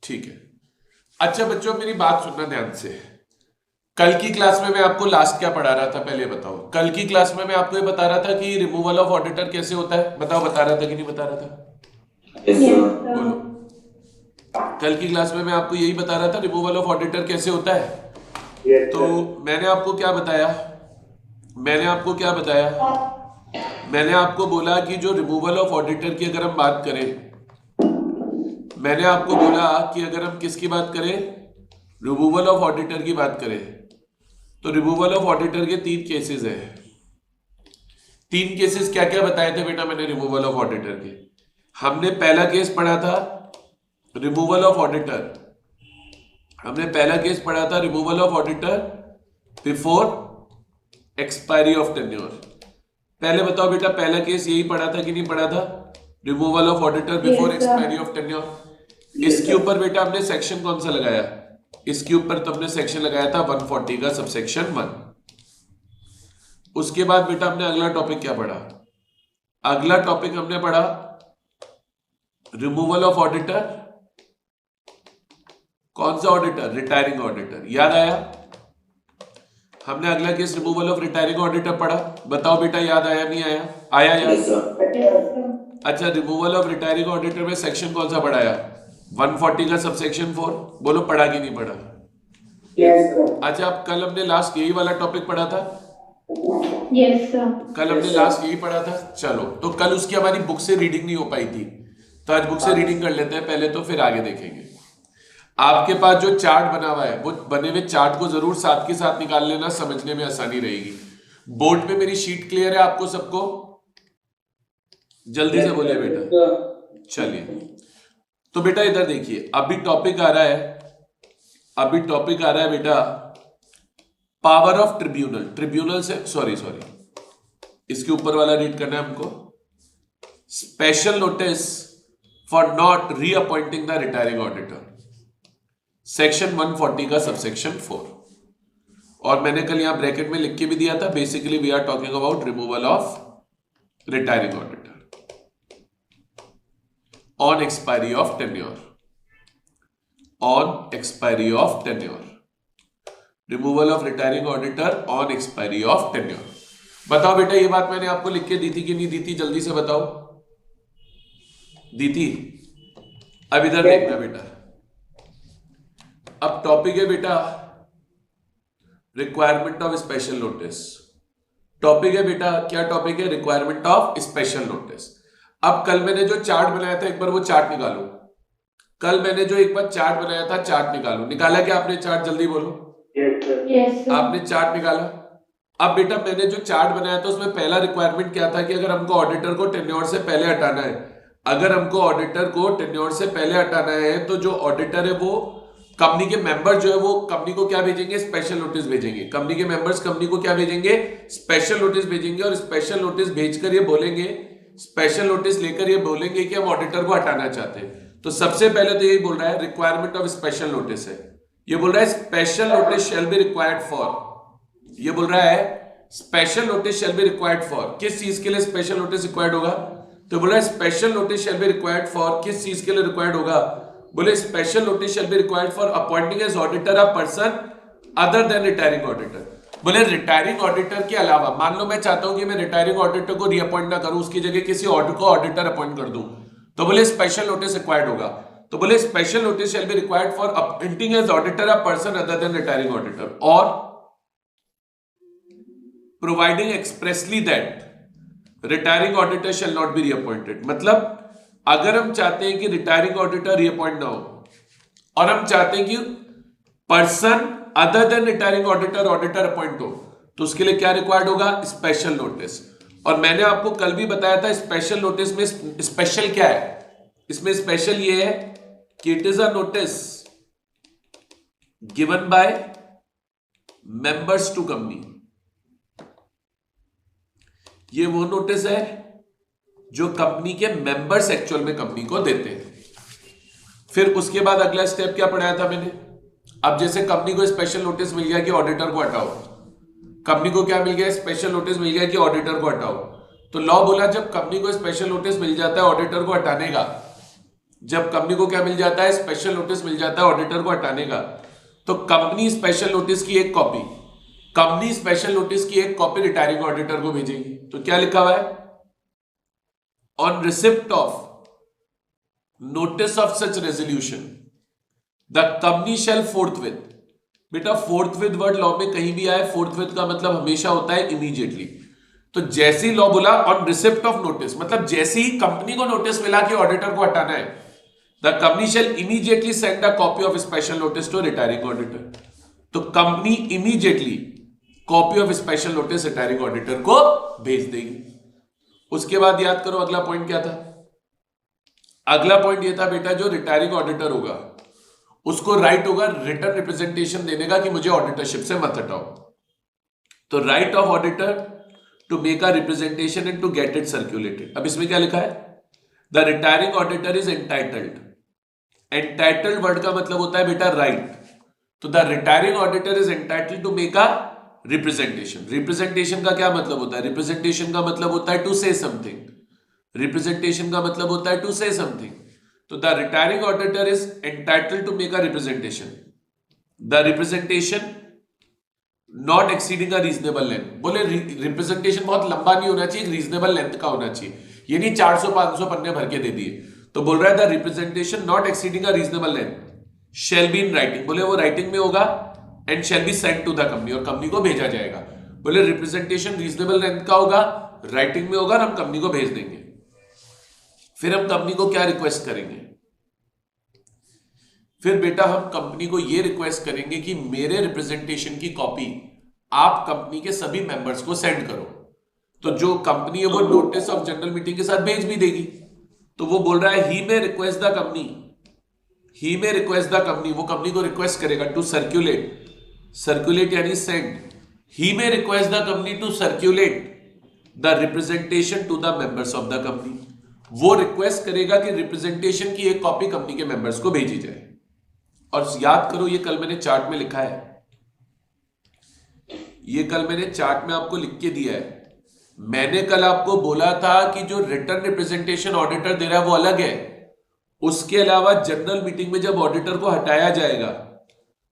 ठीक है। अच्छा बच्चों मेरी बात सुनना ध्यान से। कल की क्लास में मैं आपको लास्ट क्या पढ़ा रहा था पहले बताओ। कल की क्लास में मैं आपको ये बता रहा था कि रिमूवल ऑफ ऑडिटर कैसे होता है, बताओ बता रहा था कि नहीं बता रहा था? बोलो। कल की क्लास में मैं आपको यही बता रहा था रिमूवल ऑफ ऑडिटर कैसे होता है। तो मैंने आपको क्या बताया, मैंने आपको बोला कि जो रिमूवल ऑफ ऑडिटर की अगर हम बात करें, मैंने आपको बोला कि अगर हम किसकी बात करें, रिमूवल ऑफ ऑडिटर की बात करें, तो रिमूवल ऑफ ऑडिटर के 3 केसेस है। 3 केसेस क्या क्या बताए थे बेटा मैंने रिमूवल ऑफ ऑडिटर के? हमने पहला केस पढ़ा था removal of auditor, removal of auditor before expiry of tenure. पहले बताओ बेटा पहला केस यही पढ़ा था कि नहीं पढ़ा था, removal of auditor before expiry of tenure. इसके ऊपर बेटा हमने सेक्शन कौन सा लगाया, इसके ऊपर तो हमने सेक्शन लगाया था 140 का सबसेक्शन 1। उसके बाद बेटा हमने अगला टॉपिक क्या पढ़ा, अगला टॉपिक हमने पढ़ा रिमूवल ऑफ ऑडिटर, कौन सा ऑडिटर, रिटायरिंग ऑडिटर, याद आया? हमने अगला case removal of retiring auditor पढ़ा, बताओ बेटा याद आया नहीं आया? आया याद? अच्छा रिमूवल ऑफ रिटायरिंग ऑडिटर में सेक्शन कौन सा पढ़ाया, 140 का सबसेक्शन 4, बोलो पढ़ा कि नहीं पढ़ा? अच्छा अब कल हमने लास्ट यही वाला टॉपिक पढ़ा था, कल हमने लास्ट यही पढ़ा था। चलो तो कल उसकी हमारी बुक से रीडिंग नहीं हो पाई थी, तो आज बुक से रीडिंग कर लेते हैं पहले, तो फिर आगे देखेंगे। आपके पास जो चार्ट बना हुआ है वो बने हुए चार्ट को जरूर साथ के साथ निकाल लेना, समझने में आसानी रहेगी। बोर्ड पे मेरी शीट क्लियर है आपको सबको? जल्दी से बोलिए बेटा। चलिए तो बेटा इधर देखिए, अभी टॉपिक आ रहा है बेटा पावर ऑफ ट्रिब्यूनल। ट्रिब्यूनल से सॉरी इसके ऊपर वाला रीड करना है हमको, special notice for not reappointing the retiring auditor, section 140 का सबसेक्शन 4। और मैंने कल यहां ब्रैकेट में लिख के भी दिया था, basically we are talking about removal of retiring auditor on expiry of tenure, removal of retiring auditor on expiry of tenure. बताओ बेटा ये बात मैंने आपको लिख के दी थी कि नहीं दी थी, जल्दी से बताओ, दी थी? अब इधर देखना बेटा, अब टॉपिक है बेटा requirement of special notice. Topic है बेटा, क्या टॉपिक है? Requirement of special notice. अब कल मैंने जो चार्ट बनाया था एक बार वो चार्ट निकालो, कल मैंने जो एक बार चार्ट बनाया था चार्ट निकालो। निकाला क्या आपने चार्ट, जल्दी बोलो? yes, आपने चार्ट निकाला। अब बेटा मैंने जो चार्ट बनाया था उसमें पहला रिक्वायरमेंट क्या था कि अगर हमको ऑडिटर को टेन्योर से पहले हटाना है, तो जो ऑडिटर है वो कंपनी के मेंबर जो है वो कंपनी को क्या भेजेंगे, स्पेशल नोटिस भेजेंगे। कंपनी के मेंबर्स कंपनी को क्या भेजेंगे, स्पेशल नोटिस भेजेंगे। और स्पेशल नोटिस भेजकर ये बोलेंगे, स्पेशल नोटिस लेकर ये बोलेंगे कि हम ऑडिटर को हटाना चाहते हैं। तो सबसे पहले तो यही बोल रहा है रिक्वायरमेंट ऑफ स्पेशल नोटिस है, ये बोल रहा है special notice shall be required for, ये बोल रहा है special notice shall be required for, किस चीज के लिए स्पेशल नोटिस रिक्वायर्ड होगा? तो बोल रहा है special notice shall be required for, किस चीज के लिए रिक्वायर्ड होगा? बोले special notice shall be required for appointing as auditor a person other than retiring auditor. बोले रिटायरिंग ऑडिटर के अलावा, मान लो मैं चाहता हूं कि मैं रिटायरिंग ऑडिटर को रीअपॉइंट ना करूं, उसकी जगह किसी और को ऑडिटर अपॉइंट कर दूं, तो बोले स्पेशल नोटिस रिक्वायर्ड होगा। तो बोले special notice shall be required for appointing as auditor a person other than retiring auditor, और providing expressly that retiring auditor shall not be reappointed. मतलब अगर हम चाहते हैं कि रिटायरिंग ऑडिटर रीअपॉइंट ना हो और हम चाहते हैं कि person other than retiring auditor appoint हो, तो उसके लिए क्या रिक्वायर्ड होगा, स्पेशल नोटिस। और मैंने आपको कल भी बताया था स्पेशल नोटिस में स्पेशल क्या है, इसमें स्पेशल ये है कि it is a notice given by members to company. ये वो नोटिस है जो कंपनी के मेंबर्स एक्चुअल में कंपनी को देते हैं। फिर उसके बाद अगला स्टेप क्या पढ़ाया था मैंने, अब जैसे कंपनी को स्पेशल नोटिस मिल गया कि ऑडिटर को हटाओ, कंपनी को क्या मिल गया, स्पेशल नोटिस मिल गया कि ऑडिटर को हटाओ। तो लॉ बोला जब कंपनी को स्पेशल नोटिस मिल जाता है ऑडिटर को हटाने का, जब कंपनी को क्या मिल जाता है, स्पेशल नोटिस मिल जाता है ऑडिटर को हटाने का, तो कंपनी स्पेशल नोटिस की एक कॉपी रिटायरिंग ऑडिटर को भेजेगी। तो क्या लिखा हुआ है, on receipt of notice of such resolution the company शैल फोर्थविथ। बेटा फोर्थविथ वर्ड लॉ में कहीं भी आए, फोर्थविथ का मतलब हमेशा होता है इमीडिएटली। तो जैसे ही लॉ बोला ऑन रिसिप्ट ऑफ नोटिस, मतलब जैसे ही कंपनी को नोटिस मिला कि ऑडिटर को हटाना है, the company shall immediately send a copy of special notice to retiring auditor. तो company immediately copy of special notice retiring auditor को भेज देगी। उसके बाद याद करो अगला पॉइंट क्या था। अगला पॉइंट ये था बेटा, जो रिटायरिंग ऑडिटर होगा उसको राइट होगा रिटर्न रिप्रेजेंटेशन देने का कि मुझे ऑडिटरशिप से मत हटाओ। तो right of auditor to make a representation and to get it circulated. अब इसमें क्या लिखा है, the retiring auditor is entitled. Entitled word का मतलब होता है बेटा राइट। तो the retiring auditor is entitled to make a representation. Representation का क्या मतलब होता है, रिप्रेजेंटेशन का मतलब होता है टू से समथिंग। रिप्रेजेंटेशन का मतलब होता है टू से समथिंग। तो the retiring auditor is entitled to make a representation, the representation not exceeding a reasonable length. बोले रिप्रेजेंटेशन बहुत लंबा नहीं होना चाहिए, रीजनेबल लेंथ का होना चाहिए। ये नहीं 400-500 पन्ने भर के दे दिए। तो बोल रहा है the representation not exceeding a reasonable length shall be in writing. बोले वो राइटिंग में होगा and shall be sent to the company, और कंपनी को भेजा जाएगा। बोले रिप्रेजेंटेशन रीजनेबल लेंथ का होगा, राइटिंग में होगा और हम कंपनी को भेज देंगे। फिर हम कंपनी को क्या रिक्वेस्ट करेंगे, फिर बेटा हम कंपनी को यह रिक्वेस्ट करेंगे कि मेरे रिप्रेजेंटेशन की कॉपी आप कंपनी के सभी मेंबर्स को सेंड करो। तो जो कंपनी है वो नोटिस ऑफ जनरल मीटिंग के साथ भेज भी देगी। तो वो बोल रहा है he may request the company, वो कंपनी को रिक्वेस्ट करेगा टू सर्क्यूलेट यानी send. He may request the company to circulate the representation to the members of the company. वो रिक्वेस्ट करेगा कि रिप्रेजेंटेशन की एक कॉपी कंपनी के मेंबर्स को भेजी जाए। और याद करो ये कल मैंने चार्ट में लिखा है, ये कल मैंने चार्ट में आपको लिख के दिया है। मैंने कल आपको बोला था कि जो रिटर्न रिप्रेजेंटेशन ऑडिटर दे रहा है वो अलग है, उसके अलावा जनरल मीटिंग में जब ऑडिटर को हटाया जाएगा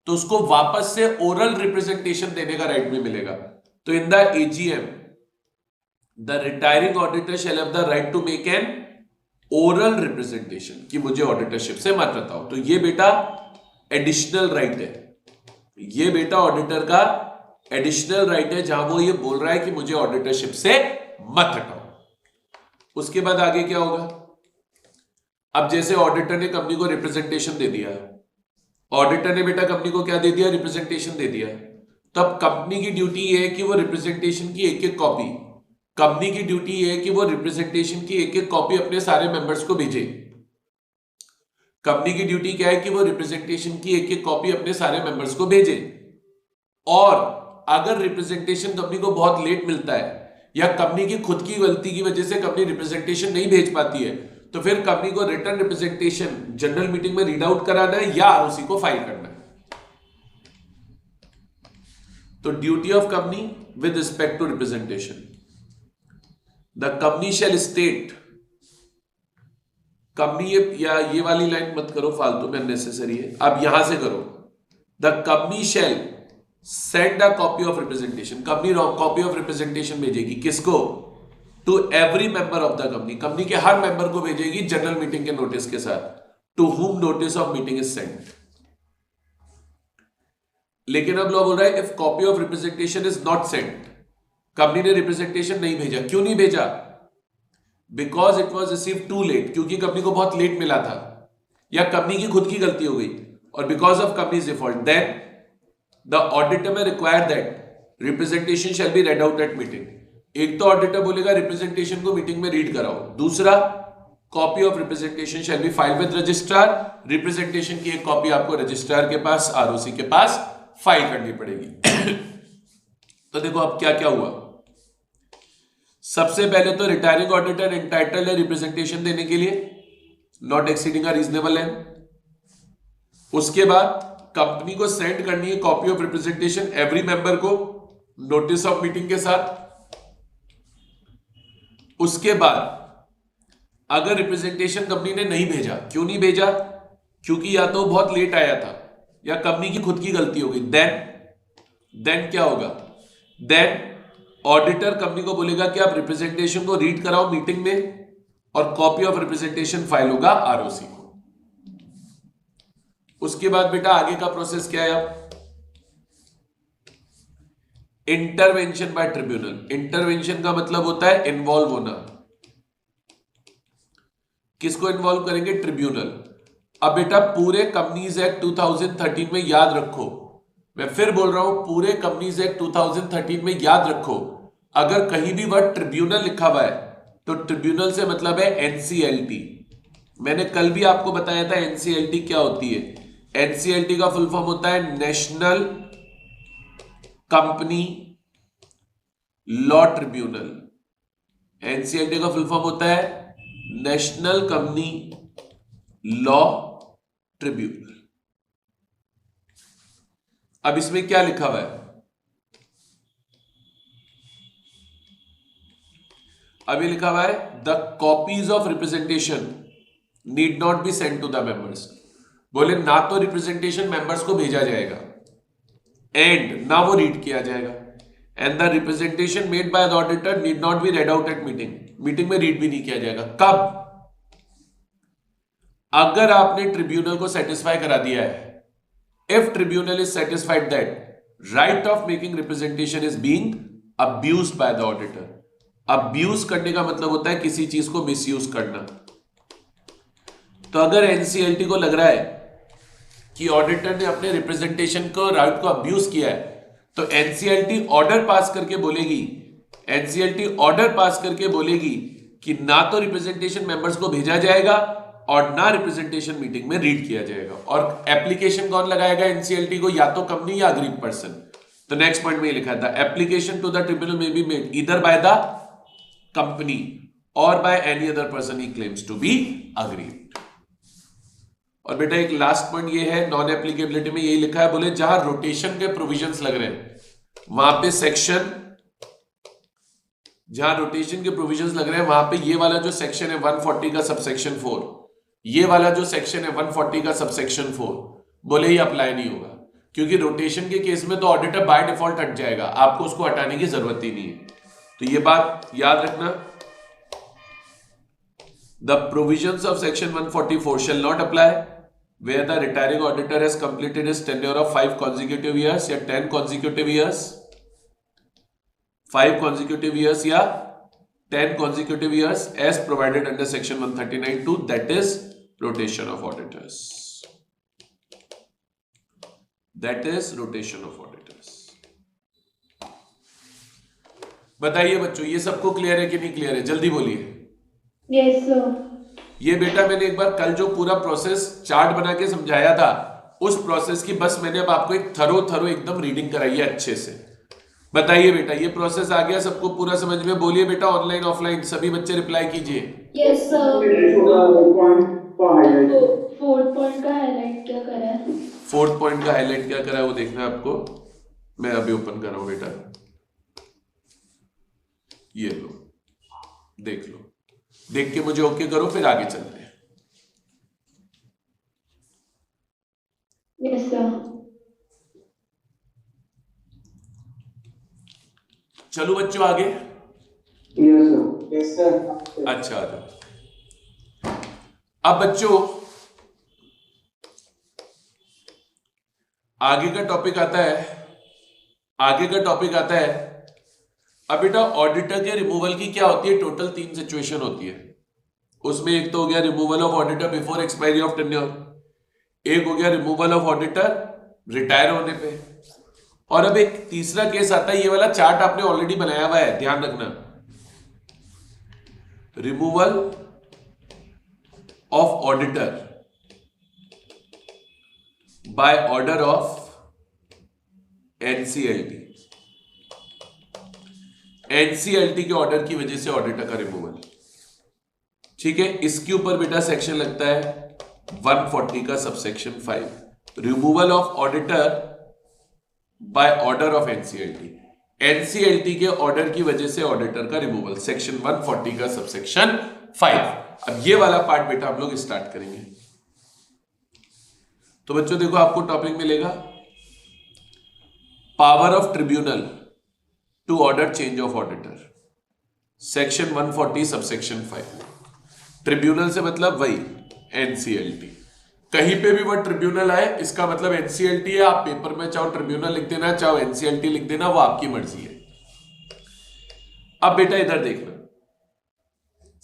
तो उसको वापस से ओरल रिप्रेजेंटेशन देने का राइट भी मिलेगा। तो in the AGM the retiring auditor shall have the right to make an oral representation कि मुझे ऑडिटरशिप से मत हटाओ। तो ये बेटा एडिशनल राइट है, ये बेटा ऑडिटर का एडिशनल राइट है जहां वो ये बोल रहा है कि मुझे ऑडिटरशिप से मत हटाओ। उसके बाद आगे क्या होगा, अब जैसे ऑडिटर ने कंपनी को रिप्रेजेंटेशन दे दिया, ऑडिटर ने बेटा कंपनी को क्या दे दिया, रिप्रेजेंटेशन दे दिया। तब कंपनी की ड्यूटी ये है कि वो रिप्रेजेंटेशन की एक एक कॉपी, कंपनी की ड्यूटी ये है कि वो रिप्रेजेंटेशन की एक एक कॉपी अपने सारे मेंबर्स को भेजे। कंपनी की ड्यूटी क्या है कि वो रिप्रेजेंटेशन की एक एक कॉपी अपने सारे मेंबर्स को भेजे। और अगर रिप्रेजेंटेशन कंपनी को बहुत लेट मिलता है या कंपनी की खुद की गलती की वजह से कंपनी रिप्रेजेंटेशन नहीं भेज पाती है, तो फिर कंपनी को रिटर्न रिप्रेजेंटेशन जनरल मीटिंग में रीड आउट कराना है या आरओसी को फाइल करना है। तो duty of company with respect to representation, the company shall state, company ये वाली लाइन मत करो फालतू में, अननेसेसरी है। अब यहां से करो, the company shall send a copy of representation. Company copy of representation भेजेगी किसको, to every member of the company, company के हर मेंबर को भेजेगी जनरल मीटिंग के नोटिस के साथ, to whom notice of meeting is sent. लेकिन अब लॉ बोल रहा है if copy of representation is not sent, company ने रिप्रेजेंटेशन नहीं भेजा, क्यों नहीं भेजा, because it was receive too late, क्योंकि कंपनी को बहुत लेट मिला था या कंपनी की खुद की गलती हो गई, और because of companies default, then the auditor may require that representation shall be read out at meeting. एक तो ऑडिटर बोलेगा रिप्रेजेंटेशन को मीटिंग में रीड कराओ, दूसरा copy of representation shall B file with registrar, representation की एक कॉपी आपको रजिस्ट्रार के पास, आरओसी के पास फाइल करनी पड़ेगी। तो देखो अब क्या क्या हुआ। सबसे पहले तो रिटायरिंग ऑडिटर एंटाइटल्ड है रिप्रेजेंटेशन देने के लिए, not exceeding a reasonable length. उसके बाद कंपनी को सेंड करनी है copy of representation every member को नोटिस ऑफ मीटिंग के साथ। उसके बाद अगर रिप्रेजेंटेशन कंपनी ने नहीं भेजा, क्यों नहीं भेजा? क्योंकि या तो बहुत लेट आया था या कंपनी की खुद की गलती हो गई, देन क्या होगा? देन ऑडिटर कंपनी को बोलेगा कि आप रिप्रेजेंटेशन को रीड कराओ मीटिंग में, और कॉपी ऑफ रिप्रेजेंटेशन फाइल होगा आरओसी को। उसके बाद बेटा आगे का प्रोसेस क्या है? अब इंटरवेंशन बाय ट्रिब्यूनल। इंटरवेंशन का मतलब होता है इन्वॉल्व होना। किसको इन्वॉल्व करेंगे? ट्रिब्यूनल। अब बेटा पूरे कंपनीज एक्ट 2013 में याद रखो, मैं फिर बोल रहा हूं, पूरे कंपनीज एक्ट 2013 में याद रखो, अगर कहीं भी वर्ड ट्रिब्यूनल लिखा हुआ है तो ट्रिब्यूनल से मतलब है एनसीएलटी। मैंने कल भी आपको बताया था एनसीएलटी क्या होती है। एनसीएलटी का फुल फॉर्म होता है national company law tribunal. NCLT का फुल फॉर्म होता है नेशनल कंपनी लॉ ट्रिब्यूनल। अब इसमें क्या लिखा हुआ है? अभी लिखा हुआ है the copies of representation need not be send to the members. बोले ना तो रिप्रेजेंटेशन मेंबर्स को भेजा जाएगा एंड ना वो रीड किया जाएगा, and the representation made by the auditor need not B read out at meeting. Meeting में रीड भी नहीं किया जाएगा। कब? अगर आपने ट्रिब्यूनल को सेटिस्फाई करा दिया है, if tribunal is satisfied that right of making representation is being abused by the auditor. Abuse करने का मतलब होता है किसी चीज को मिसयूज करना। तो अगर एनसीएलटी को लग रहा है कि ऑडिटर ने अपने रिप्रेजेंटेशन को राइट को अब्यूज किया है, तो एनसीएलटी ऑर्डर पास करके बोलेगी, एनसीएलटी ऑर्डर पास करके बोलेगी कि ना तो रिप्रेजेंटेशन मेंबर्स को भेजा जाएगा और ना रिप्रेजेंटेशन मीटिंग में रीड किया जाएगा। और एप्लीकेशन कौन लगाएगा एनसीएलटी को? या तो कंपनी या अग्रीड पर्सन। तो नेक्स्ट पॉइंट में लिखा था application to the tribunal may be made either by the company or by any other person he claims to be aggrieved. और बेटा एक लास्ट पॉइंट ये है, नॉन एप्लीकेबिलिटी में यही लिखा है, बोले जहां रोटेशन के प्रोविजंस लग रहे हैं वहां पे सेक्शन, जहां रोटेशन के प्रोविजंस लग रहे हैं वहां पे ये वाला जो सेक्शन है 140 का सबसेक्शन 4, ये वाला जो सेक्शन है 140 का सबसेक्शन 4, बोले ये अप्लाई नहीं होगा, क्योंकि रोटेशन के केस में तो ऑडिटर बाय डिफॉल्ट हट जाएगा, आपको उसको हटाने की जरूरत ही नहीं है। तो ये बात याद रखना, the provisions of section 144 shall not apply where the retiring auditor has completed his tenure of 5 consecutive years या 10 consecutive years, 5 consecutive years या 10 consecutive years as provided under section 139(2), that is rotation of auditors, that is rotation of auditors। बताइए बच्चों, ये सबको clear है कि नहीं clear है? जल्दी बोलिए। Yes sir. ये बेटा मैंने एक बार कल जो पूरा प्रोसेस चार्ट बना के समझाया था, उस प्रोसेस की बस मैंने अब आपको एक थरो एकदम रीडिंग कराई है अच्छे से। बताइए बेटा, ये प्रोसेस आ गया सबको पूरा समझ में? बोलिए बेटा, ऑनलाइन ऑफलाइन सभी बच्चे रिप्लाई कीजिए। Yes sir. फोर्थ पॉइंट का हाईलाइट क्या करा है? फोर्थ पॉइंट का हाईलाइट क्या करा है वो देखना है आपको। मैं अभी ओपन कर रहा हूं बेटा, ये लो, देख लो, देख के मुझे ओके करो, फिर आगे चलते हैं। Yes sir. चलो बच्चों आगे। Yes sir. अच्छा, आ जाओ। अब बच्चों आगे का टॉपिक आता है, आगे का टॉपिक आता है। अब बेटा ऑडिटर के रिमूवल की क्या होती है? टोटल 3 सिचुएशन होती है। उसमें एक तो हो गया removal of auditor before expiry of tenure, एक हो गया रिमूवल ऑफ ऑडिटर रिटायर होने पे, और अब एक तीसरा केस आता है, ये वाला चार्ट आपने ऑलरेडी बनाया हुआ है, ध्यान रखना, removal of auditor by order of NCLT. NCLT के ऑर्डर की वजह से ऑडिटर का रिमूवल, ठीक है। इसके ऊपर बेटा सेक्शन लगता है 140 का subsection 5, removal of auditor by order of NCLT. NCLT के ऑर्डर की वजह से ऑडिटर का रिमूवल, सेक्शन 140 का सबसेक्शन 5। अब ये वाला पार्ट बेटा हम लोग स्टार्ट करेंगे। तो बच्चों देखो आपको टॉपिक मिलेगा power of tribunal to order change of auditor, section 140 subsection 5। Tribunal से मतलब वही एनसीएलटी, कहीं पे भी वर्ड ट्रिब्यूनल आए इसका मतलब एनसीएलटी है। आप पेपर में चाहो ट्रिब्यूनल लिख देना चाहो एनसीएलटी लिख देना, वो आपकी मर्जी है। अब बेटा इधर देखना,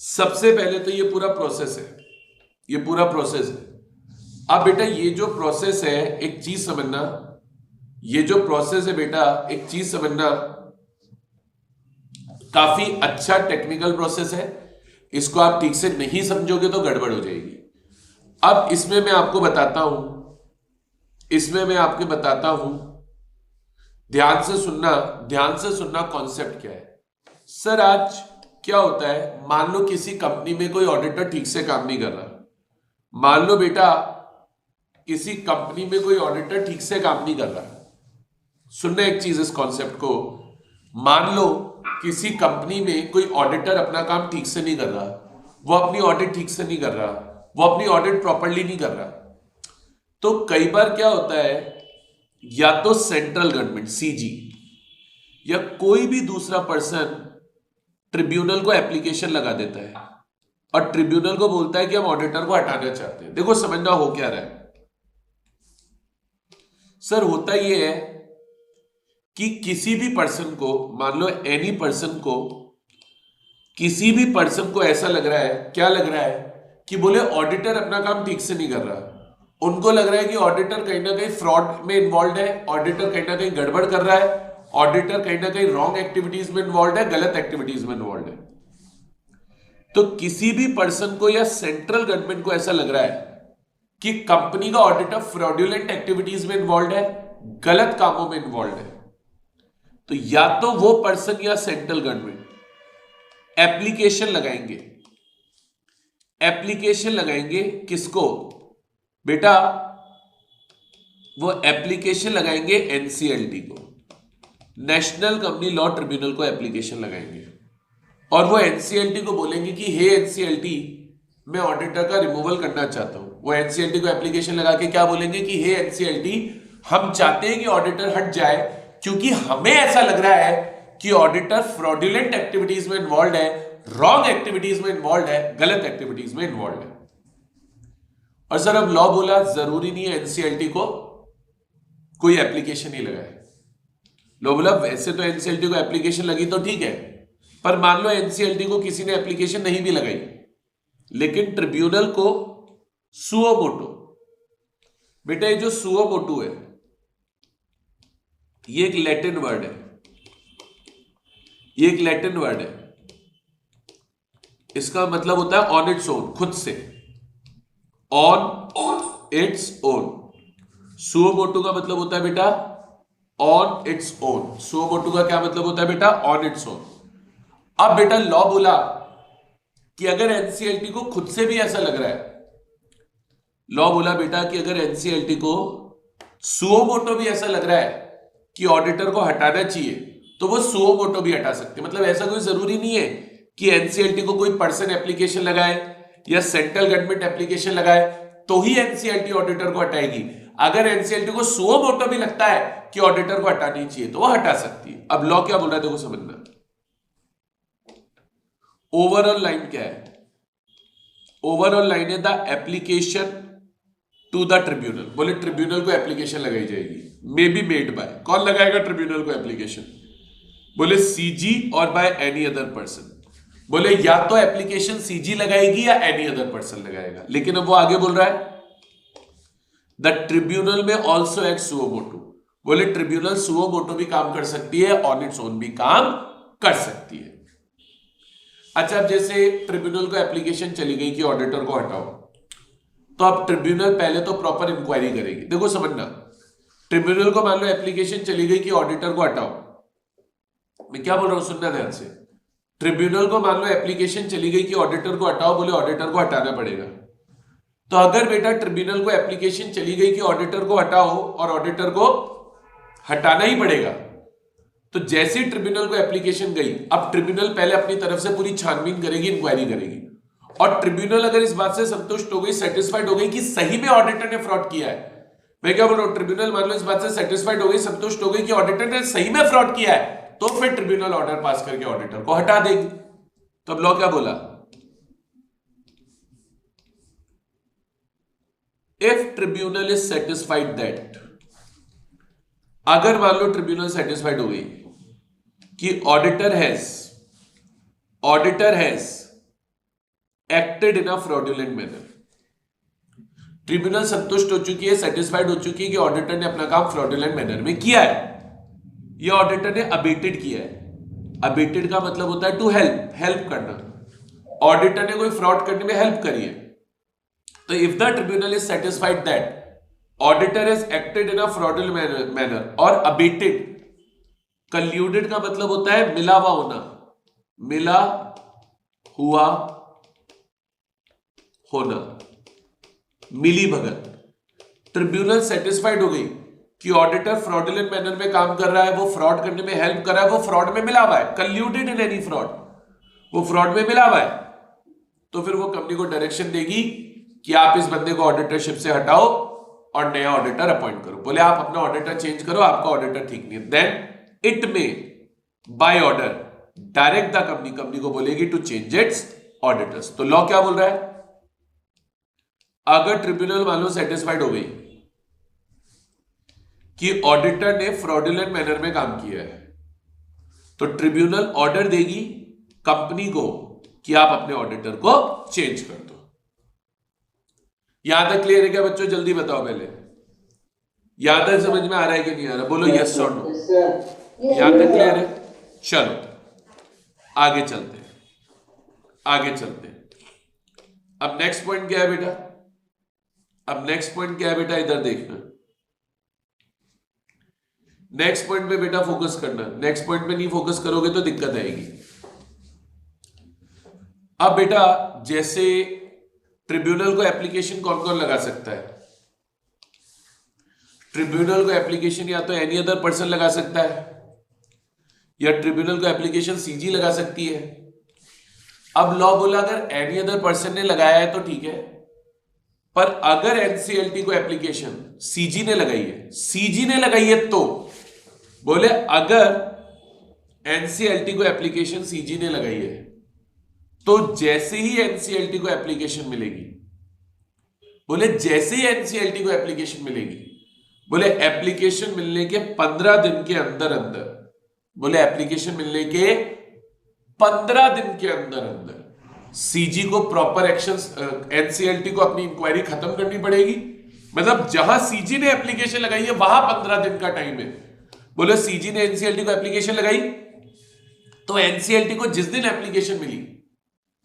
सबसे पहले तो ये पूरा प्रोसेस है, ये पूरा प्रोसेस है। अब बेटा ये जो प्रोसेस है एक चीज समझना, ये जो प्रोसेस है बेटा एक चीज समझना, काफी अच्छा टेक्निकल प्रोसेस है। इसको आप ठीक से नहीं समझोगे तो गड़बड़ हो जाएगी। अब इसमें मैं आपको बताता हूं, इसमें मैं आपको बताता हूं, ध्यान से सुनना, ध्यान से सुनना कॉन्सेप्ट क्या है। सर आज क्या होता है, मान लो किसी कंपनी में कोई ऑडिटर ठीक से काम नहीं कर रहा, मान लो बेटा किसी कंपनी में कोई ऑडिटर ठीक से काम नहीं कर रहा। सुनना एक चीज इस कॉन्सेप्ट को, मान लो किसी कंपनी में कोई ऑडिटर अपना काम ठीक से नहीं कर रहा, वो अपनी ऑडिट ठीक से नहीं कर रहा, वो अपनी ऑडिट प्रॉपर्ली नहीं कर रहा। तो कई बार क्या होता है, या तो सेंट्रल गवर्नमेंट सीजी या कोई भी दूसरा पर्सन ट्रिब्यूनल को एप्लीकेशन लगा देता है और ट्रिब्यूनल को बोलता है कि हम ऑडिटर को हटाना चाहते हैं। देखो समझना हो क्या रहा है सर, होता यह है कि किसी भी पर्सन को, मान लो एनी पर्सन को, किसी भी पर्सन को ऐसा लग रहा है, क्या लग रहा है कि बोले ऑडिटर अपना काम ठीक से नहीं कर रहा। उनको लग रहा है कि ऑडिटर कहीं ना कहीं फ्रॉड में इन्वॉल्व है, ऑडिटर कहीं ना कहीं गड़बड़ कर रहा है, ऑडिटर कहीं ना कहीं रॉन्ग एक्टिविटीज में इन्वॉल्व है, गलत एक्टिविटीज में इन्वॉल्व है। तो किसी भी पर्सन को या सेंट्रल गवर्नमेंट को ऐसा लग रहा है कि कंपनी का ऑडिटर फ्रॉडुलेंट एक्टिविटीज में इन्वॉल्व है, गलत कामों में इन्वॉल्व है, तो या तो वो पर्सन या सेंट्रल गवर्नमेंट एप्लीकेशन लगाएंगे, एप्लीकेशन लगाएंगे किसको बेटा, वो एप्लीकेशन लगाएंगे एनसीएलटी को, नेशनल कंपनी लॉ ट्रिब्यूनल को एप्लीकेशन लगाएंगे और वो एनसीएलटी को बोलेंगे कि हे एनसीएलटी मैं ऑडिटर का रिमूवल करना चाहता हूं। वो एनसीएलटी को एप्लीकेशन लगा के क्या बोलेंगे कि हे एनसीएलटी हम चाहते हैं कि ऑडिटर हट जाए क्योंकि हमें ऐसा लग रहा है कि ऑडिटर फ्रॉडुलेंट एक्टिविटीज में इन्वॉल्व है, रॉन्ग एक्टिविटीज में इन्वॉल्व है, गलत एक्टिविटीज में इन्वॉल्व है। और सर अब लॉ बोला जरूरी नहीं है एनसीएलटी को कोई एप्लीकेशन ही लगाए। लॉ बोला वैसे तो एनसीएलटी को एप्लीकेशन लगी तो ठीक है, पर मान लो एनसीएलटी को किसी ने एप्लीकेशन नहीं भी लगाई लेकिन ट्रिब्यूनल को सुओ मोटो, बेटा ये जो सुओ मोटो है ये एक लैटिन वर्ड है, ये एक लैटिन वर्ड है, इसका मतलब होता है ऑन इट्स ओन, खुद से, on its own. Suo motu का मतलब होता है बेटा on its own. Suo motu का क्या मतलब होता है बेटा, ऑन इट्स ओन। अब बेटा लॉ बोला कि अगर एनसीएलटी को खुद से भी ऐसा लग रहा है, लॉ बोला बेटा कि अगर एनसीएलटी को सुओ मोटो भी ऐसा लग रहा है कि ऑडिटर को हटाना चाहिए तो वो सुओ मोटो भी हटा सकते हैं। मतलब ऐसा कोई जरूरी नहीं है कि एनसीएलटी को कोई पर्सन एप्लीकेशन लगाए या सेंट्रल गवर्नमेंट एप्लीकेशन लगाए तो ही एनसीएलटी ऑडिटर को हटाएगी। अगर एनसीएलटी को सुओ मोटो भी लगता है कि ऑडिटर को हटानी चाहिए तो वो हटा सकती है। अब लॉ क्या बोल रहा है देखो समझना, ओवरऑल लाइन क्या है, ओवरऑल लाइन है the application to the tribunal. बोले ट्रिब्यूनल को एप्लीकेशन लगाई जाएगी, मे बी मेड बाय, कौन लगाएगा ट्रिब्यूनल को एप्लीकेशन, बोले सीजी और बाय एनी अदर पर्सन। बोले या तो एप्लीकेशन सीजी लगाएगी या एनी अदर पर्सन लगाएगा, लेकिन अब वो आगे बोल रहा है द ट्रिब्यूनल में ऑल्सो एक्ट सुओ मोटो। बोले ट्रिब्यूनल सुओ मोटो भी काम कर सकती है, ऑन इट्स ओन भी काम कर सकती है। अच्छा अब जैसे ट्रिब्यूनल को एप्लीकेशन चली गई कि ऑडिटर को हटाओ, तो अब ट्रिब्यूनल पहले तो प्रॉपर इंक्वायरी करेगी। देखो समझना, ट्रिब्यूनल को मान लो एप्लीकेशन चली गई कि ऑडिटर को हटाओ, मैं क्या बोल रहा हूं सुनना ध्यान से, ट्रिब्यूनल को मान लो एप्लीकेशन चली गई कि ऑडिटर को हटाओ, बोले ऑडिटर को हटाना पड़ेगा। तो अगर बेटा ट्रिब्यूनल को एप्लीकेशन चली गई कि ऑडिटर को हटाओ और ऑडिटर को हटाना ही पड़ेगा, तो जैसे ही ट्रिब्यूनल को एप्लीकेशन गई, अब ट्रिब्यूनल पहले अपनी तरफ से पूरी छानबीन करेगी, इंक्वायरी करेगी और ट्रिब्यूनल अगर इस बात से संतुष्ट हो गई, सेटिस्फाइड हो गई कि सही में ऑडिटर ने फ्रॉड किया है, मैं क्या बोल रहा हूं, ट्रिब्यूनल मान लो इस बात से सेटिस्फाइड हो गई, संतुष्ट हो गई कि ऑडिटर ने सही में फ्रॉड किया है, तो फिर ट्रिब्यूनल ऑर्डर पास करके ऑडिटर को हटा देगी। तो अब लॉ क्या बोला, if tribunal is satisfied that, अगर मान लो ट्रिब्यूनल सेटिस्फाइड हो गई कि auditor has acted in a fraudulent manner, tribunal संतुष्ट हो चुकी है, सेटिस्फाइड हो चुकी है कि ऑडिटर ने अपना काम फ्रॉडुलेंट मैनर में किया है, यह ऑडिटर ने अबेटेड किया है। अबेटेड का मतलब होता है टू हेल्प करना, ऑडिटर ने कोई फ्रॉड करने में हेल्प करी है। तो if the tribunal is satisfied that auditor has acted in a fraudulent manner और अबेटेड, कल्यूडेड का मतलब होता है मिला हुआ होना, मिला हुआ होना, मिली भगत। ट्रिब्यूनल सेटिस्फाइड हो गई कि ऑडिटर फ्रॉडुलेंट मैनर में काम कर रहा है, वो फ्रॉड करने में हेल्प कर रहा है, वो फ्रॉड में मिला हुआ है, कल्यूडेड इन एनी फ्रॉड, वो फ्रॉड में मिला हुआ है, तो फिर वो कंपनी को डायरेक्शन देगी कि आप इस बंदे को ऑडिटरशिप से हटाओ और नया ऑडिटर अपॉइंट करो। बोले आप अपना ऑडिटर चेंज करो, आपका ऑडिटर ठीक नहीं है, then it may by order direct the company को बोलेगी टू चेंज इट्स ऑडिटर्स। तो लॉ क्या बोल रहा है, अगर ट्रिब्यूनल मान लो सेटिस्फाइड हो गई कि ऑडिटर ने फ्रॉडुलेंट मैनर में काम किया है, तो ट्रिब्यूनल ऑर्डर देगी कंपनी को कि आप अपने ऑडिटर को चेंज कर दो। यहां तक क्लियर है क्या बच्चों, जल्दी बताओ पहले, यहां तक समझ में आ रहा है कि नहीं आ रहा, बोलो यस और नो। यहां तक क्लियर है, चलो आगे चलते हैं, आगे चलते हैं। अब नेक्स्ट पॉइंट क्या है बेटा, अब नेक्स्ट पॉइंट क्या है बेटा, इधर देखना, नेक्स्ट पॉइंट पे बेटा फोकस करना, नेक्स्ट पॉइंट पे नहीं फोकस करोगे तो दिक्कत आएगी। अब बेटा जैसे ट्रिब्यूनल को एप्लीकेशन कौन कौन लगा सकता है, ट्रिब्यूनल को एप्लीकेशन या तो एनी अदर पर्सन लगा सकता है, या ट्रिब्यूनल को एप्लीकेशन सीजी लगा सकती है। अब लॉ बोला अगर एनी अदर पर्सन ने लगाया है तो ठीक है, पर अगर एनसीएलटी को एप्लीकेशन सीजी ने लगाई है, सीजी ने लगाई है, तो बोले अगर एनसीएलटी को एप्लीकेशन सीजी ने लगाई है, तो जैसे ही एनसीएलटी को एप्लीकेशन मिलेगी, बोले जैसे ही एनसीएलटी को एप्लीकेशन मिलेगी, बोले एप्लीकेशन मिलने के 15 दिन के अंदर अंदर, बोले एप्लीकेशन मिलने के 15 दिन के अंदर अंदर सीजी को प्रॉपर एक्शंस, एनसीएलटी को अपनी इंक्वायरी खत्म करनी पड़ेगी। मतलब जहां सीजी ने एप्लीकेशन लगाई है वहां 15 दिन का टाइम है। बोले सीजी ने एनसीएलटी को एप्लीकेशन लगाई, तो एनसीएलटी को जिस दिन एप्लीकेशन मिली,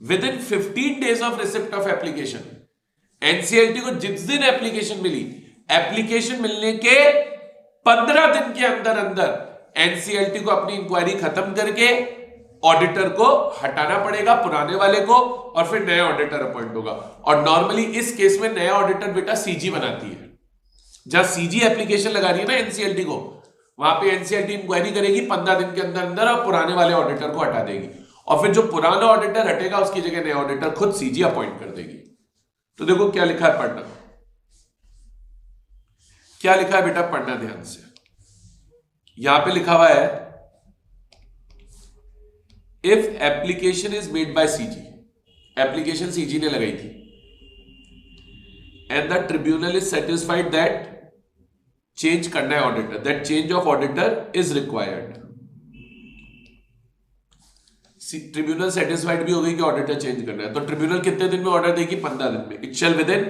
within 15 days of receipt of application, NCLT को जिस दिन एप्लीकेशन मिली, एप्लीकेशन मिलने के 15 दिन के अंदर अंदर एनसीएलटी को अपनी इंक्वायरी खत्म करके ऑडिटर को हटाना पड़ेगा, पुराने वाले को, और फिर नया ऑडिटर अपॉइंट होगा। और नॉर्मली इस केस में नया ऑडिटर बेटा सीजी बनाती है। जहां सीजी एप्लीकेशन लगा रही है ना एनसीएलटी को, वहां पे एनसीएलटी इंक्वायरी करेगी 15 दिन के अंदर अंदर और पुराने वाले ऑडिटर को हटा देगी, और फिर जो पुराना ऑडिटर हटेगा उसकी जगह नया ऑडिटर खुद सीजी अपॉइंट कर देगी। तो देखो क्या लिखा है, पढ़ना क्या लिखा है बेटा, पढ़ना ध्यान से। यहां पे लिखा हुआ है if application is made by CG, application CG ने लगाई थी, and the tribunal is satisfied that change करना है auditor, that change of auditor is required. Tribunal satisfied भी हो गई कि ऑडिटर चेंज करना है, तो ट्रिब्यूनल कितने दिन में ऑर्डर देगी, 15 दिन में। It shall within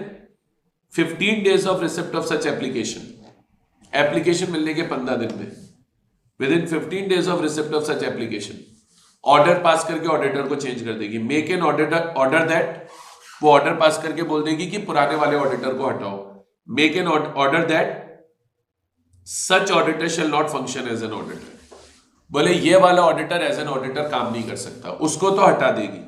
15 days of receipt of such application, application मिलने के 15 दिन में, within 15 days of receipt of such application, order pass करके ऑडिटर को चेंज कर देगी। मेक एन ऑर्डर दैट, वो ऑर्डर पास करके बोल देगी कि पुराने वाले ऑडिटर को हटाओ। Make an order that such auditor shall not function as an auditor, बोले ये वाला ऑडिटर एज एन ऑडिटर काम नहीं कर सकता, उसको तो हटा देगी,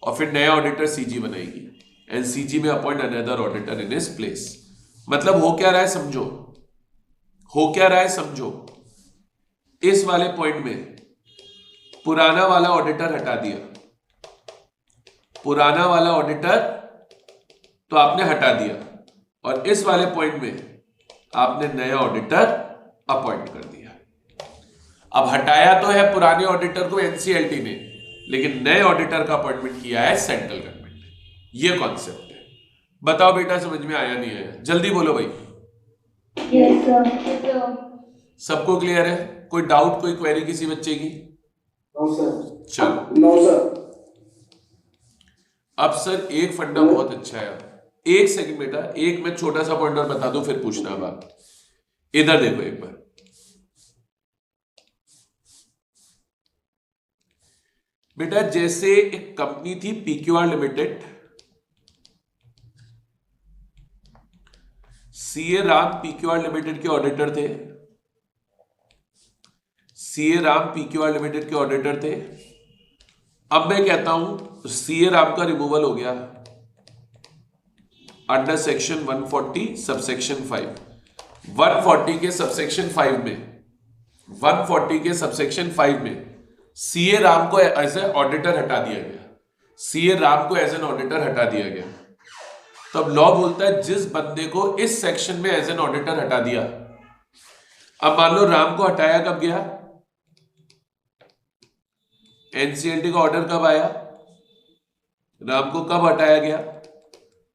और फिर नया ऑडिटर सीजी बनाएगी, एंड सीजी में appoint another auditor in his place. मतलब हो क्या रहा है समझो, हो क्या रहा है समझो, इस वाले पॉइंट में पुराना वाला ऑडिटर हटा दिया, पुराना वाला ऑडिटर तो आपने हटा दिया और इस वाले पॉइंट में आपने नया ऑडिटर अपॉइंट कर दिया। अब हटाया तो है पुराने ऑडिटर को एनसीएलटी ने, लेकिन नए ऑडिटर का अपॉइंटमेंट किया है सेंट्रल गवर्नमेंट ने। ये कॉन्सेप्ट है। बताओ बेटा समझ में आया नहीं आया? जल्दी बोलो भाई। Yes sir. सबको क्लियर है? कोई डाउट, कोई क्वेरी किसी बच्चे की? No sir. चलो नो सर। अब सर एक फंडा बहुत अच्छा है। एक सेकंड बेटा, एक मैं छोटा सा पॉइंट और बता दूं फिर पूछना बात। इधर देखो एक बार, बेटा जैसे एक कंपनी थी PQR limited, CA Ram PQR limited के ऑडिटर थे। सीए राम पीक्यूआर लिमिटेड के ऑडिटर थे। अब मैं कहता हूं सीए राम का रिमूवल हो गया अंडर सेक्शन 140 सबसेक्शन 5। 140 के सबसेक्शन 5 में 140 के सबसेक्शन 5 में सीए राम को एज ए ऑडिटर हटा दिया गया। सीए राम को एज एन ऑडिटर हटा दिया गया। तो अब लॉ बोलता है जिस बंदे को इस सेक्शन में एज एन ऑडिटर हटा दिया, अब मान लो राम को हटाया कब गया? एनसीएलटी का ऑर्डर कब आया? राम को कब हटाया गया?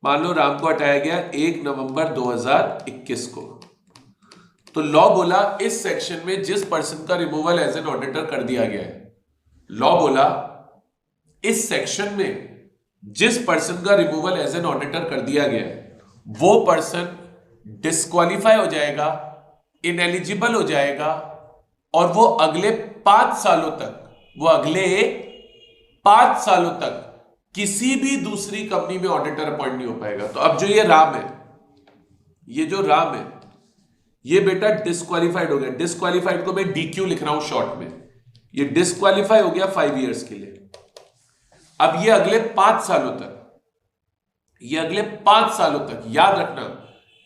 मान लो राम को हटाया गया 1 नवंबर 2021 को। तो लॉ बोला इस सेक्शन में जिस पर्सन का रिमूवल एज एन ऑडिटर कर दिया गया है, लॉ बोला इस सेक्शन में जिस पर्सन का रिमूवल एज एन ऑडिटर कर दिया गया है, वो पर्सन डिस्क्वालीफाई हो जाएगा, इनएलिजिबल हो जाएगा और वो अगले 5 सालों तक किसी भी दूसरी कंपनी में ऑडिटर अपॉइंट नहीं हो पाएगा। तो अब जो ये राम है, ये जो राम है, ये बेटा डिस्क्वालीफाइड हो गया। डिस्क्वालीफाइड को मैं डीक्यू लिख रहा हूं शॉर्ट में। ये डिस्क्वालीफाई हो गया 5 इयर्स के लिए। अब ये अगले 5 सालों तक याद रखना